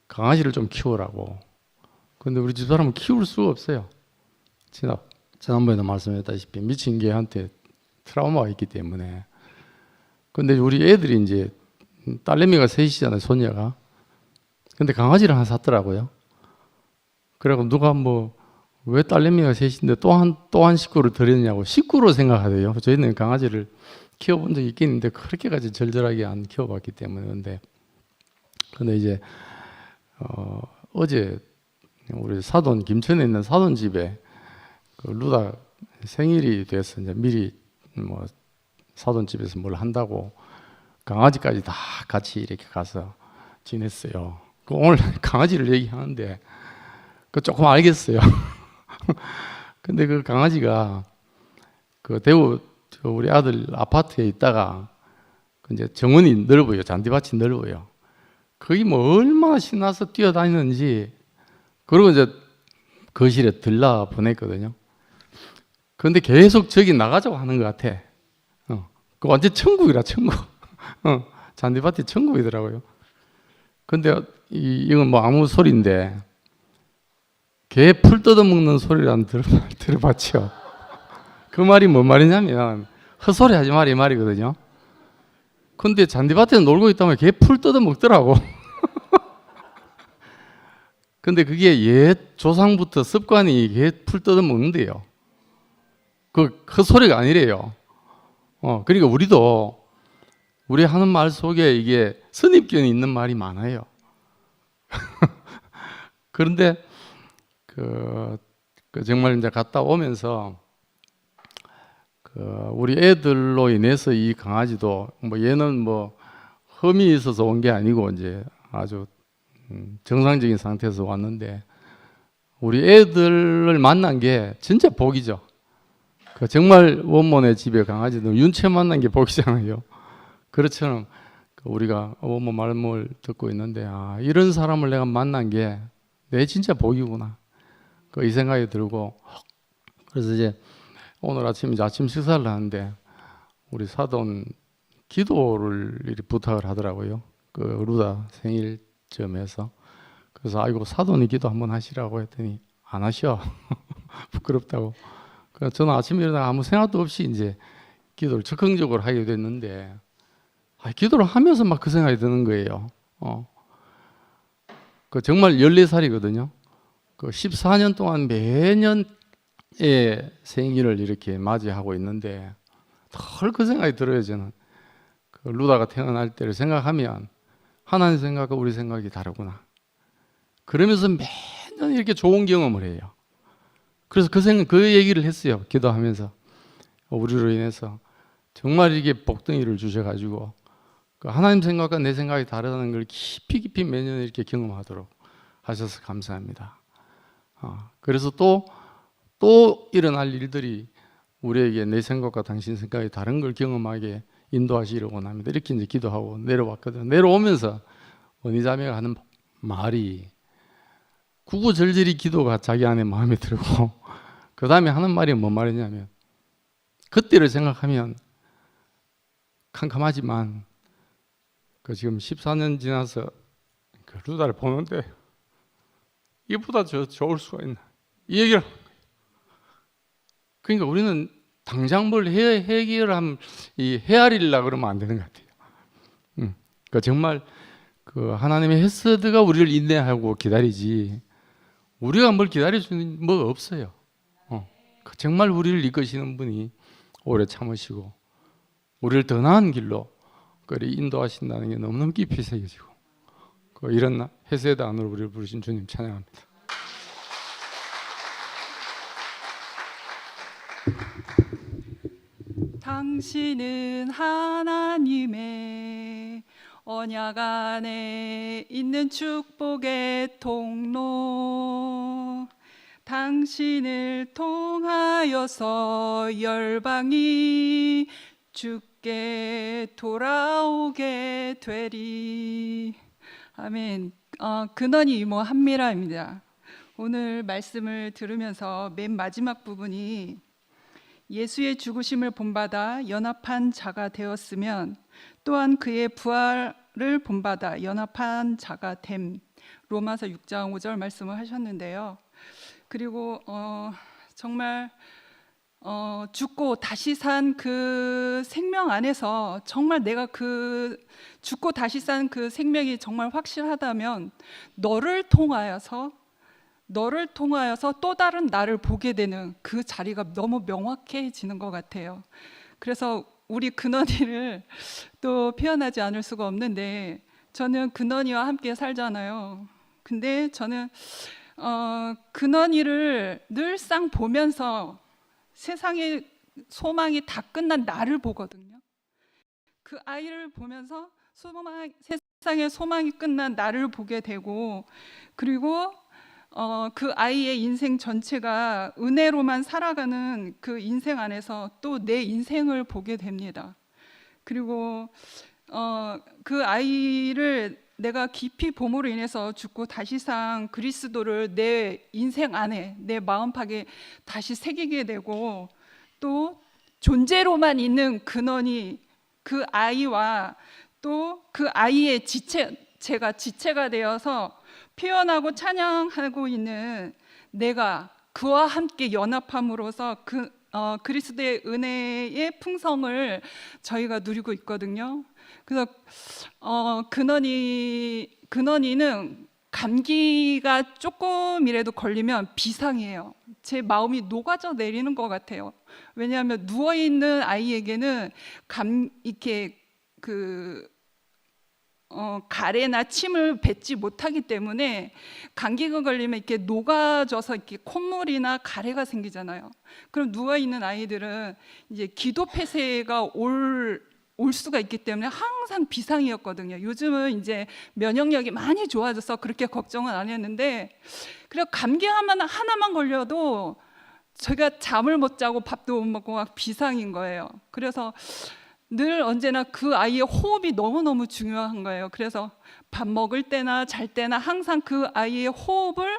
강아지를 좀 키우라고. 근데 우리 집사람은 키울 수가 없어요. 지난번에도 말씀했다시피 미친 개한테 트라우마가 있기 때문에. 근데 우리 애들이 이제 딸내미가 셋이잖아요, 손녀가. 근데 강아지를 하나 샀더라고요. 그래갖고 누가 뭐 왜 딸내미가 셋인데 또 한 식구를 들였냐고 식구로 생각하대요. 저희는 강아지를 키워본 적이 있겠는데 그렇게까지 절절하게 안 키워봤기 때문에. 근데 이제 어제 우리 사돈, 김천에 있는 사돈 집에 그 루다 생일이 돼서 이제 미리 뭐 사돈 집에서 뭘 한다고 강아지까지 다 같이 이렇게 가서 지냈어요. 그 오늘 강아지를 얘기하는데 그 조금 알겠어요. 근데 그 강아지가 그 대구 우리 아들 아파트에 있다가 이제 정원이 넓어요. 잔디밭이 넓어요. 거기 뭐 얼마나 신나서 뛰어다니는지. 그리고 이제 거실에 들라 보냈거든요. 그런데 계속 저기 나가자고 하는 것 같아. 그 완전 천국이라, 천국. 잔디밭이 천국이더라고요. 근데 이건 뭐 아무 소리인데 개 풀 뜯어먹는 소리라는 들어봤죠. 그 말이 뭔 말이냐면 헛소리 하지 마라 이 말이거든요. 근데 잔디밭에서 놀고 있다면 개 풀 뜯어먹더라고. 근데 그게 옛 조상부터 습관이 개 풀 뜯어먹는데요. 그 헛소리가 아니래요. 그러니까 우리도 우리 하는 말 속에 이게 선입견이 있는 말이 많아요. 그런데 그 정말 이제 갔다 오면서 우리 애들로 인해서 이 강아지도 뭐 얘는 뭐 험이 있어서 온 게 아니고 이제 아주 정상적인 상태에서 왔는데 우리 애들을 만난 게 진짜 복이죠. 정말 원모네 집에 강아지도 윤채 만난 게 복이잖아요. 그렇처럼 우리가 원모 말씀을 듣고 있는데 이런 사람을 내가 만난 게 내 진짜 복이구나. 이 생각이 들고, 그래서 이제 오늘 아침 식사를 하는데 우리 사돈 기도를 이렇게 부탁을 하더라고요. 그 루다 생일쯤에서. 그래서 아이고 사돈이 기도 한번 하시라고 했더니 안 하셔. 부끄럽다고. 그래서 저는 아침에 일어나 아무 생각도 없이 이제 기도를 적극적으로 하게 됐는데, 기도를 하면서 막 그 생각이 드는 거예요. 그 정말 14살이거든요. 그 14년 동안 매년의 생일을 이렇게 맞이하고 있는데 늘 그 생각이 들어요. 저는 그 루다가 태어날 때를 생각하면 하나님 생각과 우리 생각이 다르구나. 그러면서 매년 이렇게 좋은 경험을 해요. 그래서 그 얘기를 했어요. 기도하면서 우리로 인해서 정말 이게 복덩이를 주셔가지고 그 하나님 생각과 내 생각이 다르다는 걸 깊이 매년 이렇게 경험하도록 하셔서 감사합니다. 그래서 또 일어날 일들이 우리에게 내 생각과 당신 생각이 다른 걸 경험하게 인도하시려고 합니다. 이렇게 이제 기도하고 내려왔거든요. 내려오면서 언니자매가 하는 말이 구구절절히 기도가 자기 안에 마음에 들고 그 다음에 하는 말이 뭔 말이냐면 그때를 생각하면 캄캄하지만 그 지금 14년 지나서 그 루다를 보는데 이보다 좋을 수가 있나 이 얘기를 하는 거예요. 그러니까 우리는 당장 뭘 헤아리려고 그러면 안 되는 것 같아요. 그러니까 정말 그 하나님의 헤세드가 우리를 인내하고 기다리지 우리가 뭘 기다릴 수 있는 뭐 없어요. 정말 우리를 이끄시는 분이 오래 참으시고 우리를 더 나은 길로 인도하신다는 게 너무너무 깊이 새겨지고 이런 헤세드 안으로 우리를 부르신 주님 찬양합니다. 당신은 하나님의 언약 안에 있는 축복의 통로, 당신을 통하여서 열방이 주께 돌아오게 되리. 아멘. 근원이 이모 한미라입니다. 오늘 말씀을 들으면서 맨 마지막 부분이 예수의 죽으심을 본받아 연합한 자가 되었으면 또한 그의 부활을 본받아 연합한 자가 됨. 로마서 6장 5절 말씀을 하셨는데요. 그리고 정말 죽고 다시 산 그 생명 안에서 정말 내가 그 죽고 다시 산 그 생명이 정말 확실하다면 너를 통하여서 또 다른 나를 보게 되는 그 자리가 너무 명확해지는 것 같아요. 그래서 우리 근원이를 또 표현하지 않을 수가 없는데 저는 근원이와 함께 살잖아요. 근데 저는 근원이를 늘상 보면서 세상의 소망이 다 끝난 나를 보거든요. 그 아이를 보면서 세상의 소망이 끝난 나를 보게 되고, 그리고 그 아이의 인생 전체가 은혜로만 살아가는 그 인생 안에서 또 내 인생을 보게 됩니다. 그리고 그 아이를 내가 깊이 봄으로 인해서 죽고 다시 산 그리스도를 내 인생 안에 내 마음팍에 다시 새기게 되고, 또 존재로만 있는 근원이 그 아이와 또 그 아이의 제가 지체가 되어서 표현하고 찬양하고 있는 내가 그와 함께 연합함으로써 그리스도의 은혜의 풍성을 저희가 누리고 있거든요. 그래서 근원이는 감기가 조금이라도 걸리면 비상이에요. 제 마음이 녹아져 내리는 것 같아요. 왜냐하면 누워 있는 아이에게는 이렇게 가래나 침을 뱉지 못하기 때문에 감기가 걸리면 이렇게 녹아져서 이렇게 콧물이나 가래가 생기잖아요. 그럼 누워 있는 아이들은 이제 기도 폐쇄가 올 수가 있기 때문에 항상 비상이었거든요. 요즘은 이제 면역력이 많이 좋아져서 그렇게 걱정은 안 했는데, 그리고 감기 하나만 걸려도 제가 잠을 못 자고 밥도 못 먹고 막 비상인 거예요. 그래서 늘 언제나 그 아이의 호흡이 너무너무 중요한 거예요. 그래서 밥 먹을 때나 잘 때나 항상 그 아이의 호흡을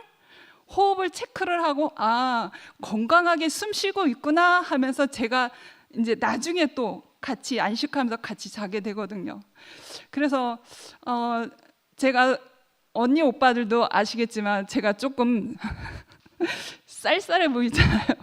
체크를 하고, 건강하게 숨 쉬고 있구나 하면서 제가 이제 나중에 또 같이 안식하면서 같이 자게 되거든요. 그래서 제가 언니 오빠들도 아시겠지만 제가 조금 쌀쌀해 보이잖아요.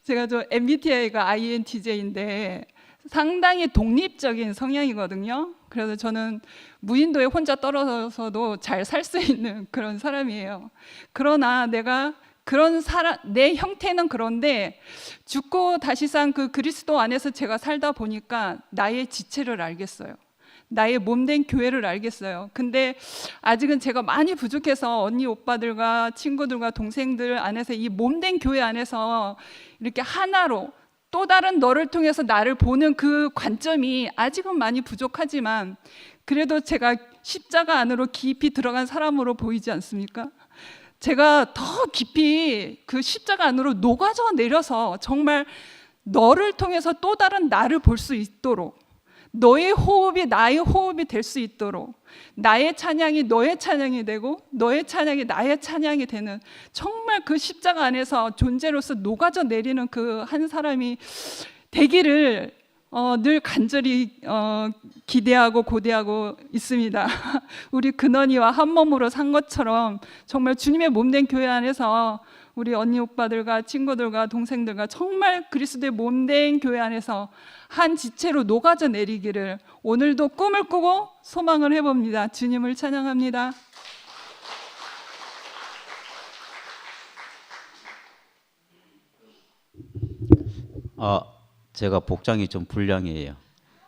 제가 저 MBTI가 INTJ인데 상당히 독립적인 성향이거든요. 그래서 저는 무인도에 혼자 떨어져서도 잘 살 수 있는 그런 사람이에요. 그러나 내가 그런 사람, 내 형태는 그런데 죽고 다시 산 그 그리스도 안에서 제가 살다 보니까 나의 지체를 알겠어요. 나의 몸된 교회를 알겠어요. 근데 아직은 제가 많이 부족해서 언니 오빠들과 친구들과 동생들 안에서 이 몸된 교회 안에서 이렇게 하나로 또 다른 너를 통해서 나를 보는 그 관점이 아직은 많이 부족하지만 그래도 제가 십자가 안으로 깊이 들어간 사람으로 보이지 않습니까? 제가 더 깊이 그 십자가 안으로 녹아져 내려서 정말 너를 통해서 또 다른 나를 볼 수 있도록, 너의 호흡이 나의 호흡이 될 수 있도록, 나의 찬양이 너의 찬양이 되고 너의 찬양이 나의 찬양이 되는, 정말 그 십자가 안에서 존재로서 녹아져 내리는 그 한 사람이 되기를 늘 간절히 기대하고 고대하고 있습니다. 우리 근원이와 한 몸으로 산 것처럼 정말 주님의 몸된 교회 안에서 우리 언니 오빠들과 친구들과 동생들과 정말 그리스도의 몸된 교회 안에서 한 지체로 녹아져 내리기를 오늘도 꿈을 꾸고 소망을 해봅니다. 주님을 찬양합니다. 제가 복장이 좀 불량이에요.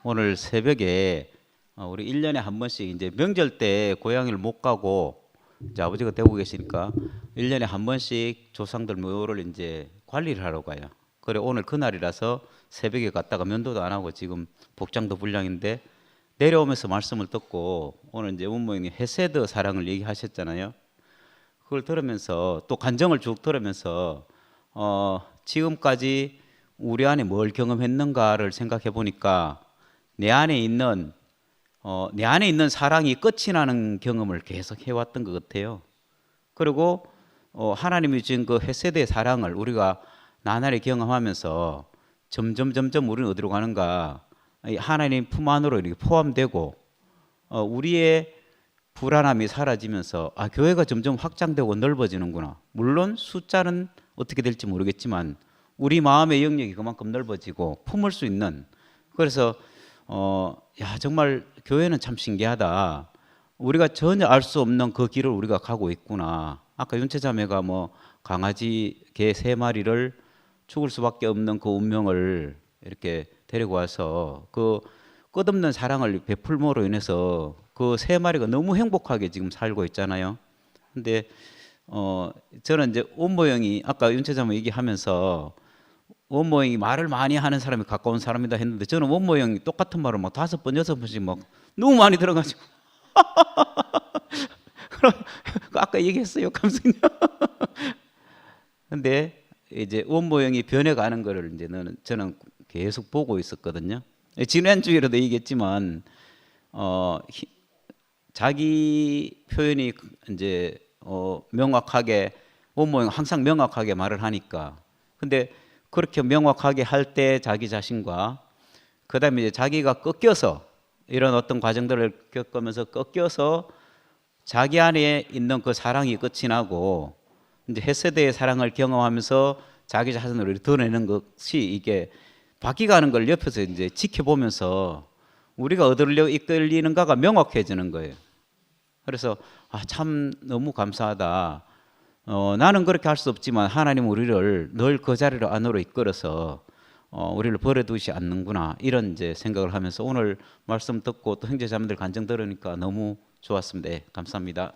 오늘 새벽에 우리 1년에 한 번씩 이제 명절 때 고향을 못 가고 이제 아버지가 되고 계시니까 1년에 한 번씩 조상들 묘를 이제 관리를 하러 가요. 그래 오늘 그날이라서 새벽에 갔다가 면도도 안 하고 지금 복장도 불량인데 내려오면서 말씀을 듣고 오늘 이제 원모님이 헤세드 사랑을 얘기하셨잖아요. 그걸 들으면서 또 간정을 쭉 들으면서 지금까지 우리 안에 뭘 경험했는가를 생각해 보니까 내 안에 있는 사랑이 끝이 나는 경험을 계속 해왔던 것 같아요. 그리고 하나님이 주신 그 헤세드의 사랑을 우리가 나날이 경험하면서 점점 우리는 어디로 가는가, 하나님 품 안으로 이렇게 포함되고 우리의 불안함이 사라지면서 교회가 점점 확장되고 넓어지는구나. 물론 숫자는 어떻게 될지 모르겠지만 우리 마음의 영역이 그만큼 넓어지고 품을 수 있는, 그래서 정말 교회는 참 신기하다. 우리가 전혀 알 수 없는 그 길을 우리가 가고 있구나. 아까 윤채자매가 뭐 강아지 개 3마리를 죽을 수밖에 없는 그 운명을 이렇게 데리고 와서 그 끝없는 사랑을 베풀므로 인해서 그 3마리가 너무 행복하게 지금 살고 있잖아요. 근데 저는 이제 원모형이 아까 윤채자매 얘기하면서 원모형이 말을 많이 하는 사람이 가까운 사람이다 했는데 저는 원모형이 똑같은 말을 막 5번 6번씩 막 너무 많이 들어가지고 아까 얘기했어요 감독님. 근데 이제 원모형이 변해가는 거를 이제 저는 계속 보고 있었거든요. 지난주에도 얘기했지만 자기 표현이 이제 명확하게 원모형 항상 명확하게 말을 하니까, 근데 그렇게 명확하게 할 때 자기 자신과 그다음에 이제 자기가 꺾여서 이런 어떤 과정들을 겪으면서 꺾여서 자기 안에 있는 그 사랑이 끝이 나고 이제 헤세드의 사랑을 경험하면서 자기 자신을 드러내는 것이 이게 바뀌어가는 걸 옆에서 이제 지켜보면서 우리가 어디로 이끌리는가가 명확해지는 거예요. 그래서 참 너무 감사하다. 나는 그렇게 할 수 없지만 하나님 우리를 늘 그 자리로 안으로 이끌어서 우리를 버려두지 않는구나, 이런 이제 생각을 하면서 오늘 말씀 듣고 또 형제자매들 간증 들으니까 너무 좋았습니다. 네, 감사합니다.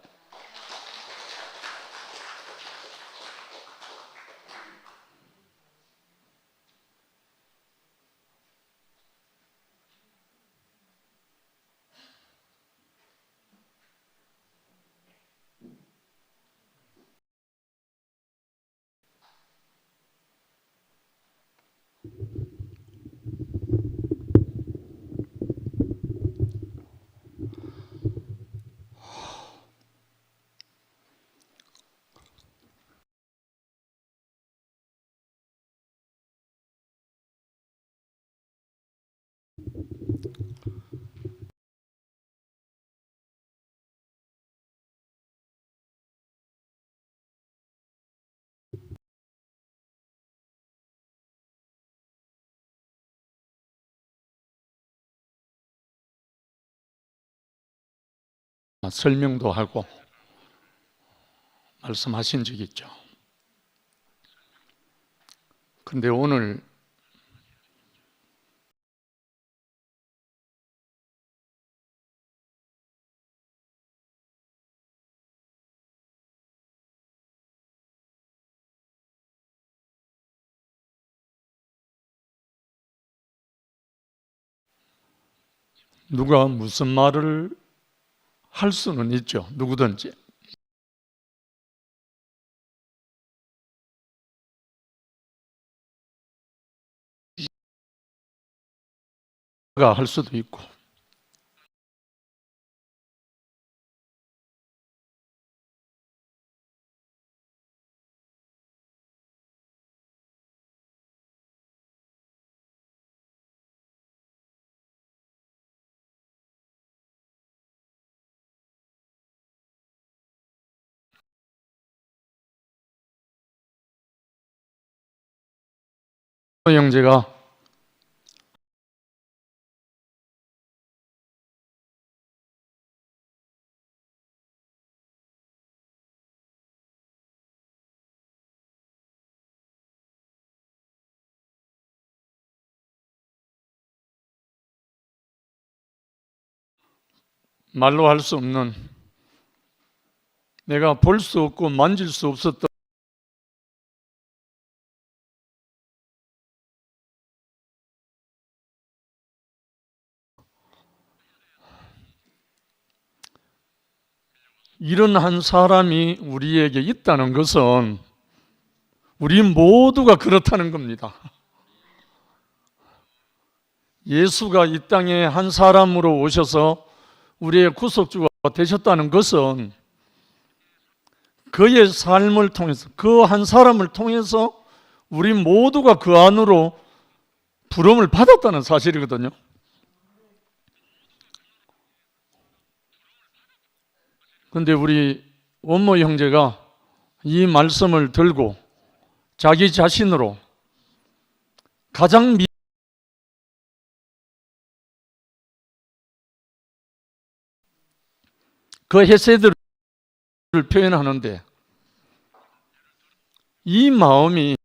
설명도 하고 말씀하신 적이 있죠. 그런데 오늘 누가 무슨 말을 할 수는 있죠. 누구든지. 가 할 수도 있고. 형제가 말로 할 수 없는, 내가 볼 수 없고 만질 수 없었던 이런 한 사람이 우리에게 있다는 것은 우리 모두가 그렇다는 겁니다. 예수가 이 땅에 한 사람으로 오셔서 우리의 구속주가 되셨다는 것은 그의 삶을 통해서, 그 한 사람을 통해서 우리 모두가 그 안으로 부름을 받았다는 사실이거든요. 그런데 우리 원모 형제가 이 말씀을 들고 자기 자신으로 가장 그 헤세드를 표현하는데 이 마음이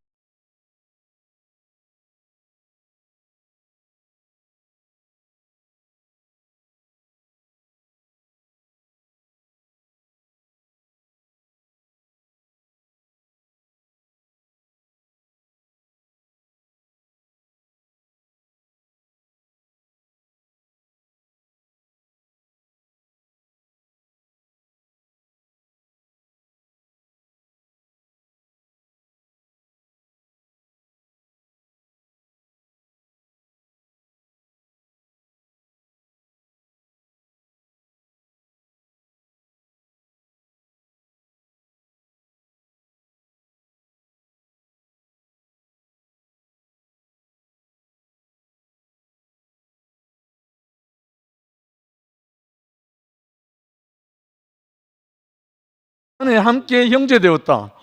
안에 함께 형제되었다.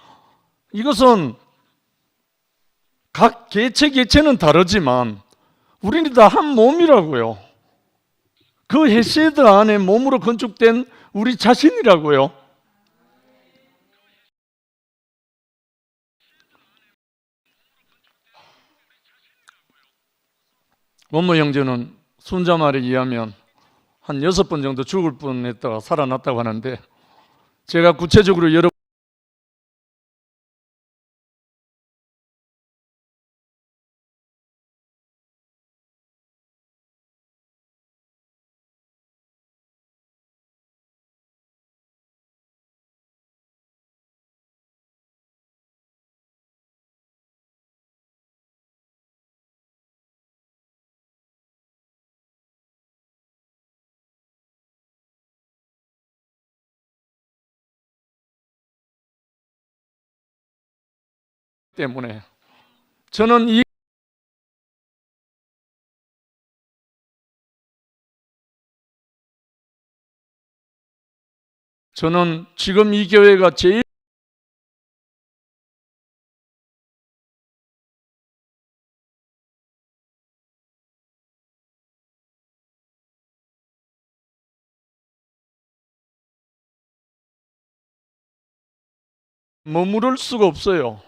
이것은 각 개체는 다르지만 우리는 다 한 몸이라고요. 그 헤세드 안에 몸으로 건축된 우리 자신이라고요. 원모 형제는 순자 말에 의하면 한 6번 정도 죽을 뻔했다가 살아났다고 하는데, 제가 구체적으로 여러 때문에 저는 지금 이 교회가 제일 머무를 수가 없어요.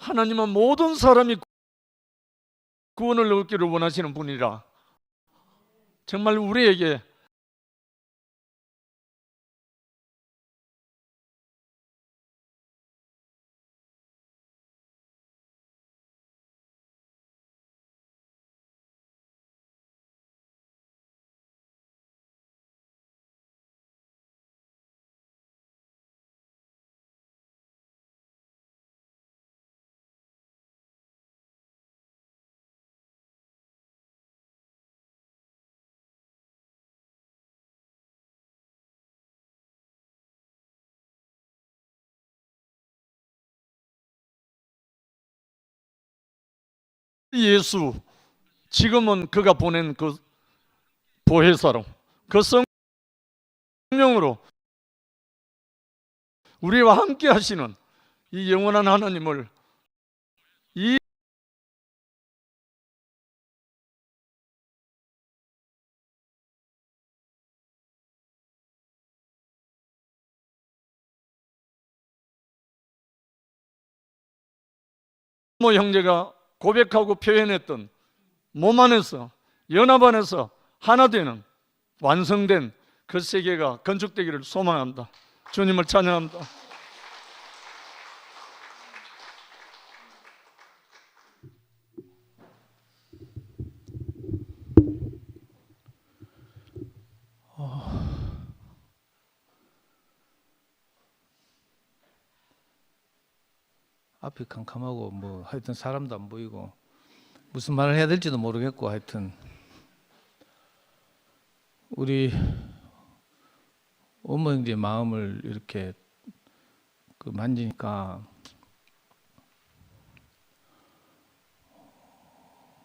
하나님은 모든 사람이 구원을 얻기를 원하시는 분이라 정말 우리에게 예수, 지금은 그가 보낸 그 보혜사로 그 성령으로 우리와 함께 하시는 이 영원한 하나님을 이 모 형제가 고백하고 표현했던 몸 안에서 연합 안에서 하나 되는 완성된 그 세계가 건축되기를 소망합니다. 주님을 찬양합니다. 앞이 캄캄하고 뭐 하여튼 사람도 안 보이고 무슨 말을 해야 될지도 모르겠고 하여튼 우리 어머 형제 마음을 이렇게 그 만지니까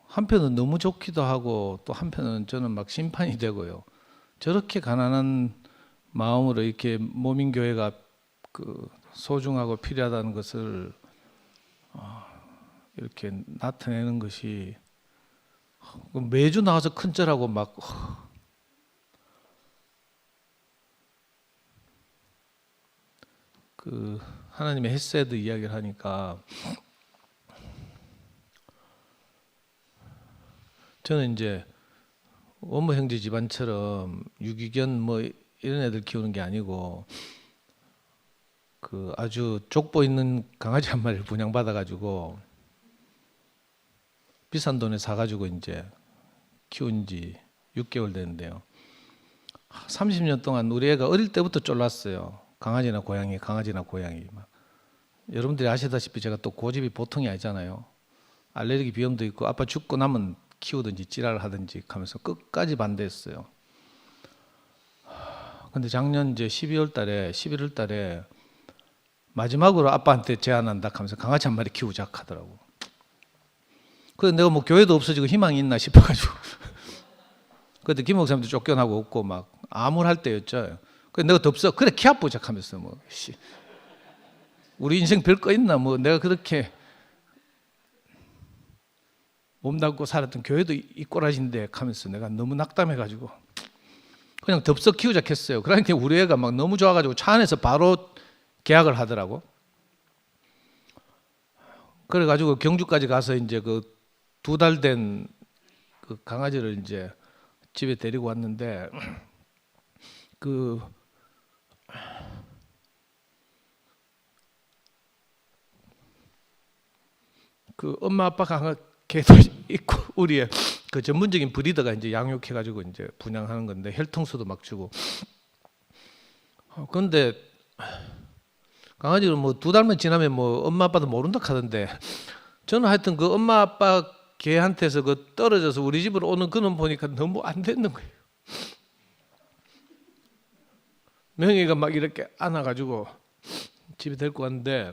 한편은 너무 좋기도 하고 또 한편은 저는 막 심판이 되고요. 저렇게 가난한 마음으로 이렇게 모민교회가 그 소중하고 필요하다는 것을 이렇게 나타내는 것이 매주 나와서 큰절하고 막 그 하나님의 헤세드 이야기를 하니까 저는 이제 원모 형제 집안처럼 유기견 뭐 이런 애들 키우는 게 아니고 그 아주 족보 있는 강아지 한 마리를 분양받아 가지고 비싼 돈에 사 가지고 이제 키운 지 6개월 됐는데요. 30년 동안 우리 애가 어릴 때부터 쫄랐어요. 강아지나 고양이, 강아지나 고양이. 막. 여러분들이 아시다시피 제가 또 고집이 보통이 아니잖아요. 알레르기 비염도 있고 아빠 죽고 나면 키우든지 찌랄을 하든지 하면서 끝까지 반대했어요. 근데 작년 이제 11월 달에 마지막으로 아빠한테 제안한다 하면서 강아지 한 마리 키우자 하더라고. 그래서 내가 뭐 교회도 없어지고 희망이 있나 싶어가지고 그때 김 목사님도 쫓겨나고 없고 막 암울할 때였죠. 그래서 내가 덥석 그래 키 아프자 하면서 뭐 우리 인생 별거 있나 뭐 내가 그렇게 몸담고 살았던 교회도 이 꼬라진데 하면서 내가 너무 낙담해가지고 그냥 덥석 키우자 했어요. 그러니까 우리 애가 막 너무 좋아가지고 차 안에서 바로 계약을 하더라고. 그래가지고 경주까지 가서 이제 그 2달 된 그 강아지를 이제 집에 데리고 왔는데 그 엄마 아빠 강아지 개도 있고 우리의 그 전문적인 브리더가 이제 양육해가지고 이제 분양하는 건데 혈통수도 막 주고. 그런데 강아지를 뭐 2달만 지나면 뭐 엄마 아빠도 모른다 하던데 저는 하여튼 그 엄마 아빠 개한테서 그 떨어져서 우리 집으로 오는 그놈 보니까 너무 안 되는 거예요. 명희가 막 이렇게 안아가지고 집에 데리고 왔는데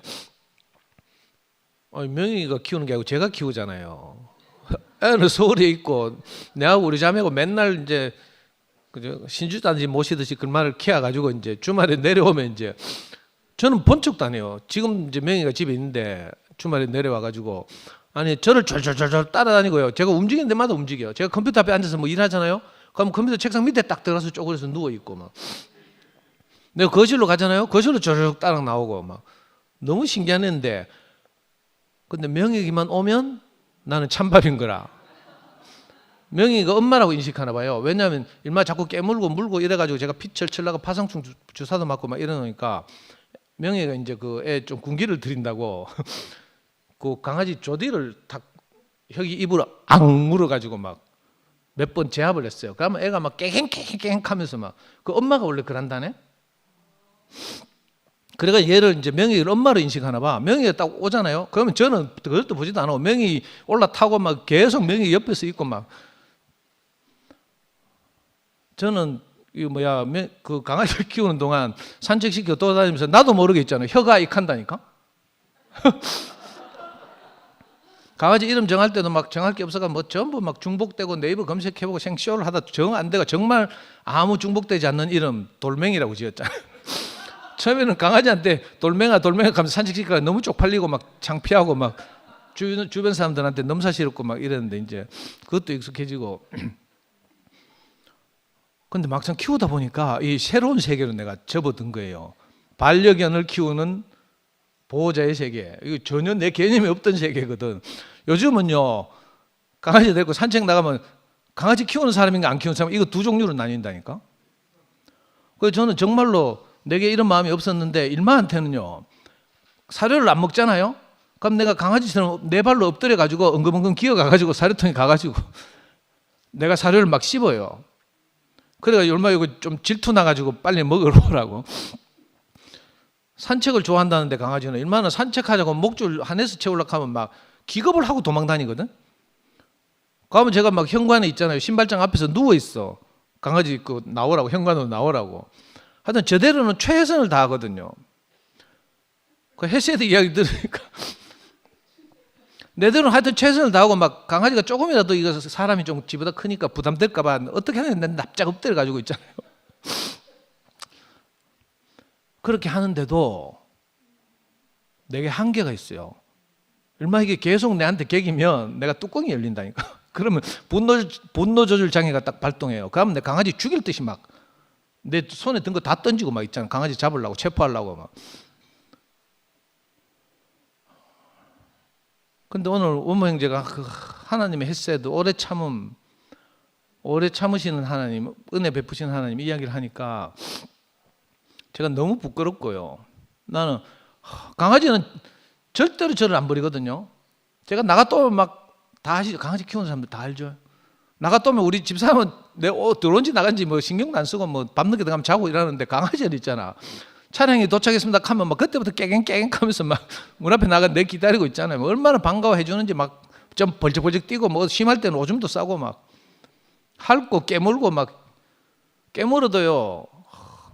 명희가 키우는 게 아니고 제가 키우잖아요. 애는 서울에 있고 내하고 우리 자매하고 맨날 이제 신주단지 모시듯이 그 말을 키워가지고 이제 주말에 내려오면 이제 저는 본 척도 안 해요. 지금 이제 명희가 집에 있는데 주말에 내려와가지고 아니 저를 졸졸졸 따라다니고요. 제가 움직이는 데마다 움직여요. 제가 컴퓨터 앞에 앉아서 뭐 일하잖아요. 그럼 컴퓨터 책상 밑에 딱 들어가서 쪼그려서 누워 있고 막 내가 거실로 가잖아요. 거실로 졸졸 따라 나오고 막 너무 신기한 애인데 근데 명희기만 오면 나는 찬밥인 거라. 명희가 엄마라고 인식하나 봐요. 왜냐하면 일마 자꾸 깨물고 물고 이래가지고 제가 피 철철 나고 파상충 주사도 맞고 막 이러니까 명희가 이제 그 애 좀 군기를 들인다고 그 강아지 조디를 탁 혁이 입으로 앙 물어가지고 막 몇 번 제압을 했어요. 그러면 애가 막 깨갱깨갱 하면서 막 그 엄마가 원래 그런다네. 그래가 얘를 이제 명희를 엄마로 인식하나 봐. 명희가 딱 오잖아요. 그러면 저는 그것도 보지도 않아. 명희 올라타고 막 계속 명희 옆에서 있고 막 저는 이 뭐야 그 강아지를 키우는 동안 산책시켜 돌아다니면서 나도 모르게 있잖아요. 혀가 익한다니까. 강아지 이름 정할 때도 막 정할 게 없어가 뭐 전부 막 중복되고 네이버 검색해보고 생쇼를 하다 정 안 되고 정말 아무 중복되지 않는 이름 돌멩이라고 지었잖아요. 처음에는 강아지한테 돌멩아 가면서 산책시키니까 너무 쪽팔리고 막 창피하고 막 주변 사람들한테 넘사시럽고 막 이랬는데 이제 그것도 익숙해지고 근데 막상 키우다 보니까 이 새로운 세계로 내가 접어든 거예요. 반려견을 키우는 보호자의 세계. 이거 전혀 내 개념이 없던 세계거든. 요즘은요 강아지 데리고 산책 나가면 강아지 키우는 사람인가 안 키우는 사람 이거 두 종류로 나뉜다니까. 그래서 저는 정말로 내게 이런 마음이 없었는데 일마한테는요 사료를 안 먹잖아요. 그럼 내가 강아지처럼 네 발로 엎드려 가지고 엉금엉금 기어가 가지고 사료통에 가가지고 내가 사료를 막 씹어요. 그래가 얼마 이거 좀 질투 나가지고 빨리 먹으러 오라고. 산책을 좋아한다는데 강아지는 얼마나 산책하자고 목줄 한에서 채우려고 하면 막 기겁을 하고 도망 다니거든. 그러면 제가 막 현관에 있잖아요. 신발장 앞에서 누워 있어. 강아지 그 나오라고 현관으로 나오라고. 하여튼 저대로는 최선을 다하거든요. 그 헤세드 이야기 들으니까 내대로는 하여튼 최선을 다하고 막 강아지가 조금이라도 이거 사람이 좀 집보다 크니까 부담될까봐 어떻게 하는데 납작 엎드려 가지고 있잖아요. 그렇게 하는데도 내게 한계가 있어요. 얼마 이게 계속 내한테 개기면 내가 뚜껑이 열린다니까. 그러면 분노 조절 장애가 딱 발동해요. 그러면 내 강아지 죽일 듯이 막 내 손에 든 거 다 던지고 막 있잖아. 강아지 잡으려고 체포하려고 막. 근데 오늘 원모 형제가 그 하나님의 헤세드 오래 참으시는 하나님, 은혜 베푸시는 하나님 이야기를 하니까 제가 너무 부끄럽고요. 나는 강아지는 절대로 저를 안 버리거든요. 제가 나갔다 오면 막 다 아시죠? 강아지 키우는 사람들 다 알죠. 나갔다 오면 우리 집사람은 내 들어온지 나간지 뭐 신경도 안 쓰고 뭐 밤늦게 들어가면 자고 이러는데 강아지는 있잖아. 차량이 도착했습니다 하면 막 그때부터 깨갱 하면서 막 문 앞에 나가 내 기다리고 있잖아요. 뭐 얼마나 반가워해 주는지 막 좀 벌쩍벌쩍 뛰고 뭐 심할 때는 오줌도 싸고 막 핥고 깨물고 막 깨물어도요.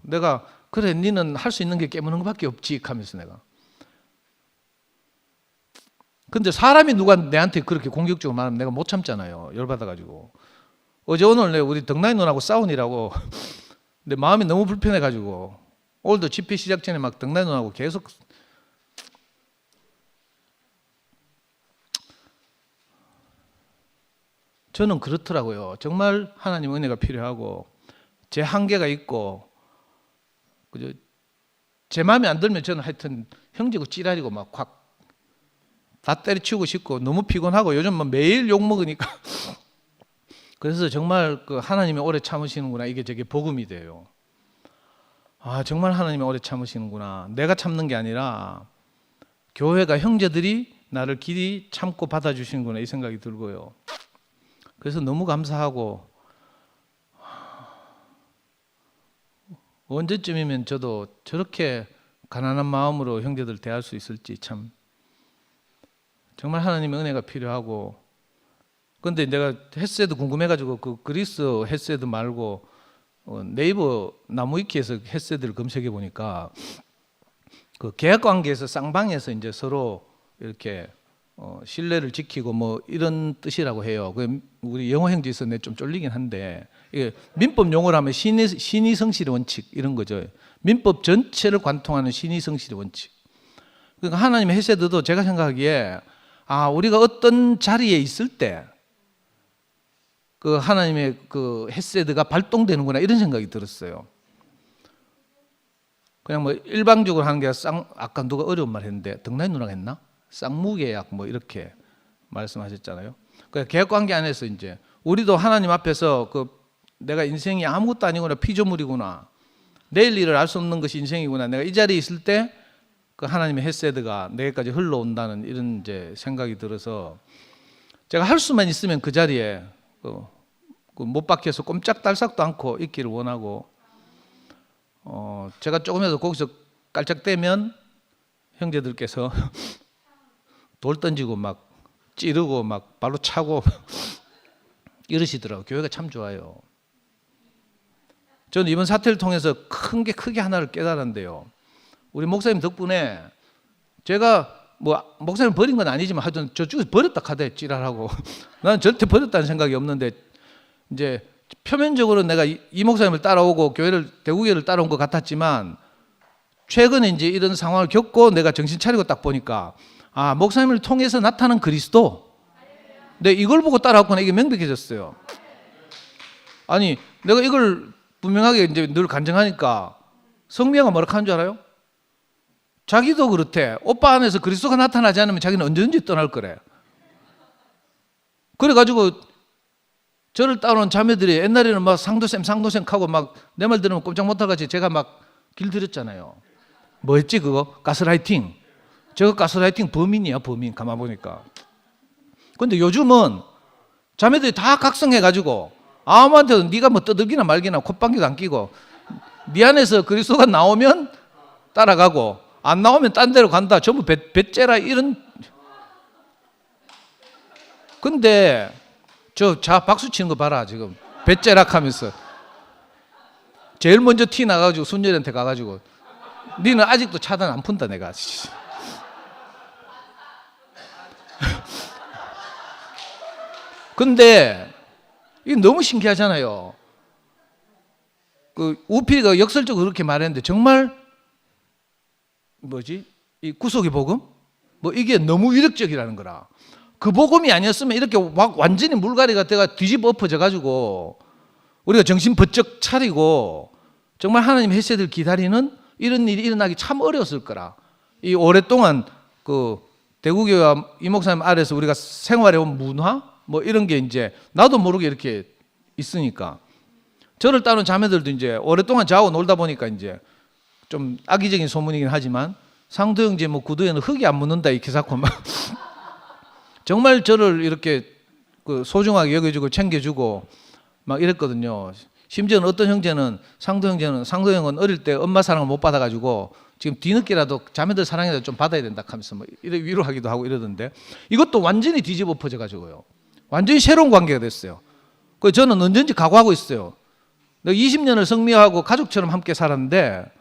내가 그래 니는 할 수 있는 게 깨무는 것밖에 없지 하면서 내가. 근데 사람이 누가 내한테 그렇게 공격적으로 말하면 내가 못 참잖아요. 열받아가지고. 어제 오늘 내가 우리 덕나이 누나하고 싸우니라고 내 마음이 너무 불편해가지고 오늘도 집회 시작 전에 막 덕나이 누나하고 계속 저는 그렇더라고요. 정말 하나님 은혜가 필요하고 제 한계가 있고 그죠? 제 마음에 안 들면 저는 하여튼 형제고 찌라리고 막 확 다 때려치우고 싶고 너무 피곤하고 요즘 뭐 매일 욕 먹으니까 그래서 정말 그 하나님이 오래 참으시는구나 이게 저게 복음이 돼요. 아 정말 하나님이 오래 참으시는구나. 내가 참는 게 아니라 교회가 형제들이 나를 길이 참고 받아주시는구나 이 생각이 들고요. 그래서 너무 감사하고 언제쯤이면 저도 저렇게 가난한 마음으로 형제들 대할 수 있을지 참 정말 하나님의 은혜가 필요하고 근데 내가 햇세드 궁금해가지고 그 그리스 햇세드 말고 네이버 나무위키에서 햇세드를 검색해 보니까 그 계약관계에서 쌍방에서 이제 서로 이렇게 신뢰를 지키고 뭐 이런 뜻이라고 해요. 그 우리 영어 형제에서 내 좀 쫄리긴 한데 이게 민법 용어로 하면 신의 성실의 원칙 이런 거죠. 민법 전체를 관통하는 신의 성실의 원칙. 그러니까 하나님의 햇세드도 제가 생각하기에 우리가 어떤 자리에 있을 때 그 하나님의 그 햇세드가 발동되는구나 이런 생각이 들었어요. 그냥 뭐 일방적으로 하는 게 아니라 아까 누가 어려운 말 했는데 덕나이 누나가 했나? 쌍무계약 뭐 이렇게 말씀하셨잖아요. 그 계약관계 안에서 이제 우리도 하나님 앞에서 그 내가 인생이 아무것도 아니구나 피조물이구나 내일 일을 알 수 없는 것이 인생이구나 내가 이 자리에 있을 때 그 하나님의 햇세드가 내게까지 흘러온다는 이런 이제 생각이 들어서 제가 할 수만 있으면 그 자리에 못 박혀서 꼼짝달싹도 않고 있기를 원하고 제가 조금이라도 거기서 깔짝대면 형제들께서 돌 던지고 막 찌르고 막 발로 차고 이러시더라고요. 교회가 참 좋아요. 저는 이번 사태를 통해서 크게 하나를 깨달았는데요. 우리 목사님 덕분에 제가 뭐 목사님 버린 건 아니지만 하여튼 저쪽에서 버렸다 카대 찌랄하고 나는 절대 버렸다는 생각이 없는데 이제 표면적으로 내가 이 목사님을 따라오고 대구교회를 따라온 것 같았지만 최근에 이제 이런 상황을 겪고 내가 정신 차리고 딱 보니까 목사님을 통해서 나타난 그리스도 근데 이걸 보고 따라왔구나 이게 명백해졌어요. 아니 내가 이걸 분명하게 이제 늘 간증하니까 성미아가 뭐라 하는 줄 알아요? 자기도 그렇대. 오빠 안에서 그리스도가 나타나지 않으면 자기는 언제든지 떠날 거래. 그래가지고 저를 따라온 자매들이 옛날에는 막 상도쌤 하고 막 내 말 들으면 꼼짝 못하같이 제가 막 길들였잖아요. 뭐 했지 그거? 가스라이팅. 저거 가스라이팅 범인이야 범인 가만 보니까. 근데 요즘은 자매들이 다 각성해가지고 아무한테도 네가 뭐 떠들기나 말기나 콧방귀도 안 끼고 네 안에서 그리스도가 나오면 따라가고 안 나오면 딴 데로 간다. 전부 배째라 이런. 근데 자 박수 치는 거 봐라 지금 배째락 하면서 제일 먼저 티 나가지고 순절이한테 가가지고 니는 아직도 차단 안 푼다 내가. 근데 이게 너무 신기하잖아요. 그 우필이가 역설적으로 그렇게 말했는데 정말 이 구속의 복음? 뭐 이게 너무 위력적이라는 거라. 그 복음이 아니었으면 이렇게 완전히 물갈이가 돼가 뒤집어 엎어져 가지고 우리가 정신 번쩍 차리고 정말 하나님 햇세들 기다리는 이런 일이 일어나기 참 어려웠을 거라. 이 오랫동안 그 대구교회와 이 목사님 아래서 우리가 생활해온 문화 뭐 이런 게 이제 나도 모르게 이렇게 있으니까 저를 따른 자매들도 이제 오랫동안 저하고 놀다 보니까 이제 좀 악의적인 소문이긴 하지만 상도 형제 뭐 구두에는 흙이 안 묻는다 이렇게 자꾸 막 정말 저를 이렇게 그 소중하게 여겨주고 챙겨주고 막 이랬거든요. 심지어는 어떤 형제는 상도 형은 어릴 때 엄마 사랑을 못 받아가지고 지금 뒤늦게라도 자매들 사랑이라도 좀 받아야 된다 하면서 뭐 이래 위로하기도 하고 이러던데 이것도 완전히 뒤집어 엎어져 가지고요. 완전히 새로운 관계가 됐어요. 그 저는 언제든지 각오하고 있어요. 내가 20년을 성미하고 가족처럼 함께 살았는데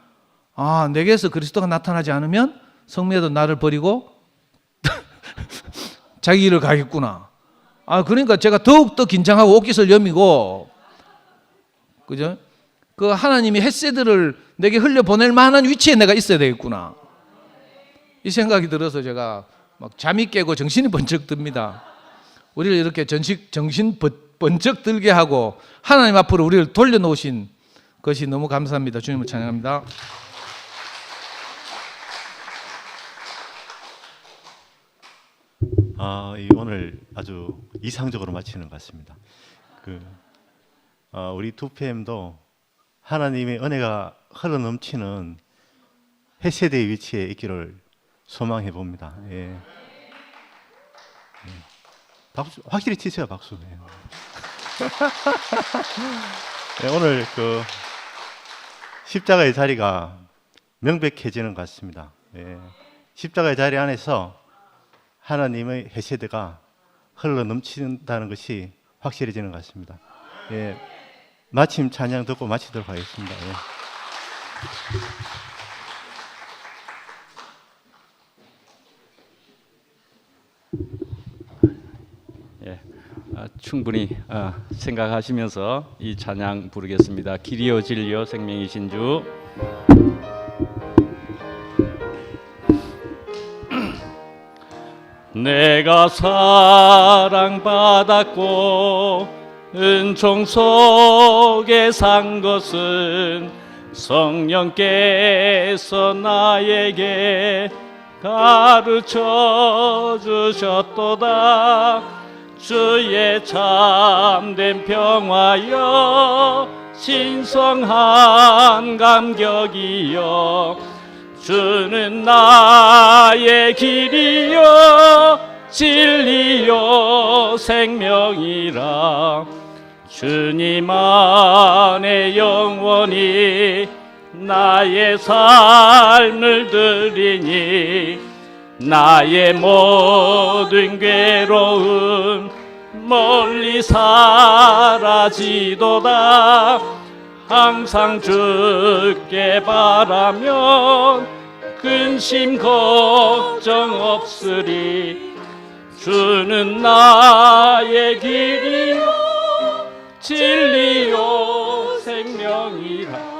내게서 그리스도가 나타나지 않으면 성미도 나를 버리고 자기 일을 가겠구나. 그러니까 제가 더욱더 긴장하고 옷깃을 여미고, 그죠? 그 하나님이 햇새들을 내게 흘려보낼 만한 위치에 내가 있어야 되겠구나. 이 생각이 들어서 제가 막 잠이 깨고 정신이 번쩍 듭니다. 우리를 이렇게 정신 번쩍 들게 하고 하나님 앞으로 우리를 돌려놓으신 것이 너무 감사합니다. 주님을 찬양합니다. 오늘 아주 이상적으로 마치는 것 같습니다. 우리 2PM도 하나님의 은혜가 흘러넘치는 햇세대의 위치에 있기를 소망해 봅니다. 예. 박수 확실히 치세요, 박수. 예, 오늘 십자가의 자리가 명백해지는 것 같습니다. 예. 십자가의 자리 안에서 하나님의 햇세대가 흘러넘친다는 것이 확실해지는 것 같습니다. 예. 마침 찬양 듣고 마치도록 하겠습니다. 예. 충분히 생각하시면서 이 찬양 부르겠습니다. 길이요 진리요 생명이신 주. 내가 사랑받았고 은총 속에 산 것은 성령께서 나에게 가르쳐 주셨도다. 주의 참된 평화여 신성한 감격이여 주는 나의 길이요 진리요 생명이라. 주님 안에 영원히 나의 삶을 드리니 나의 모든 괴로움 멀리 사라지도다. 항상 주께 바라면 근심 걱정 없으리. 주는 나의 길이요 진리요 생명이라.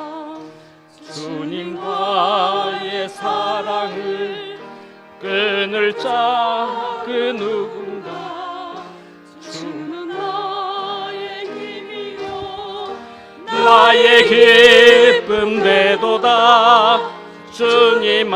주님과의 사랑을 끊을 자 그 누군가. 주는 나의 힘이요 나의 기쁨 되도다. 주님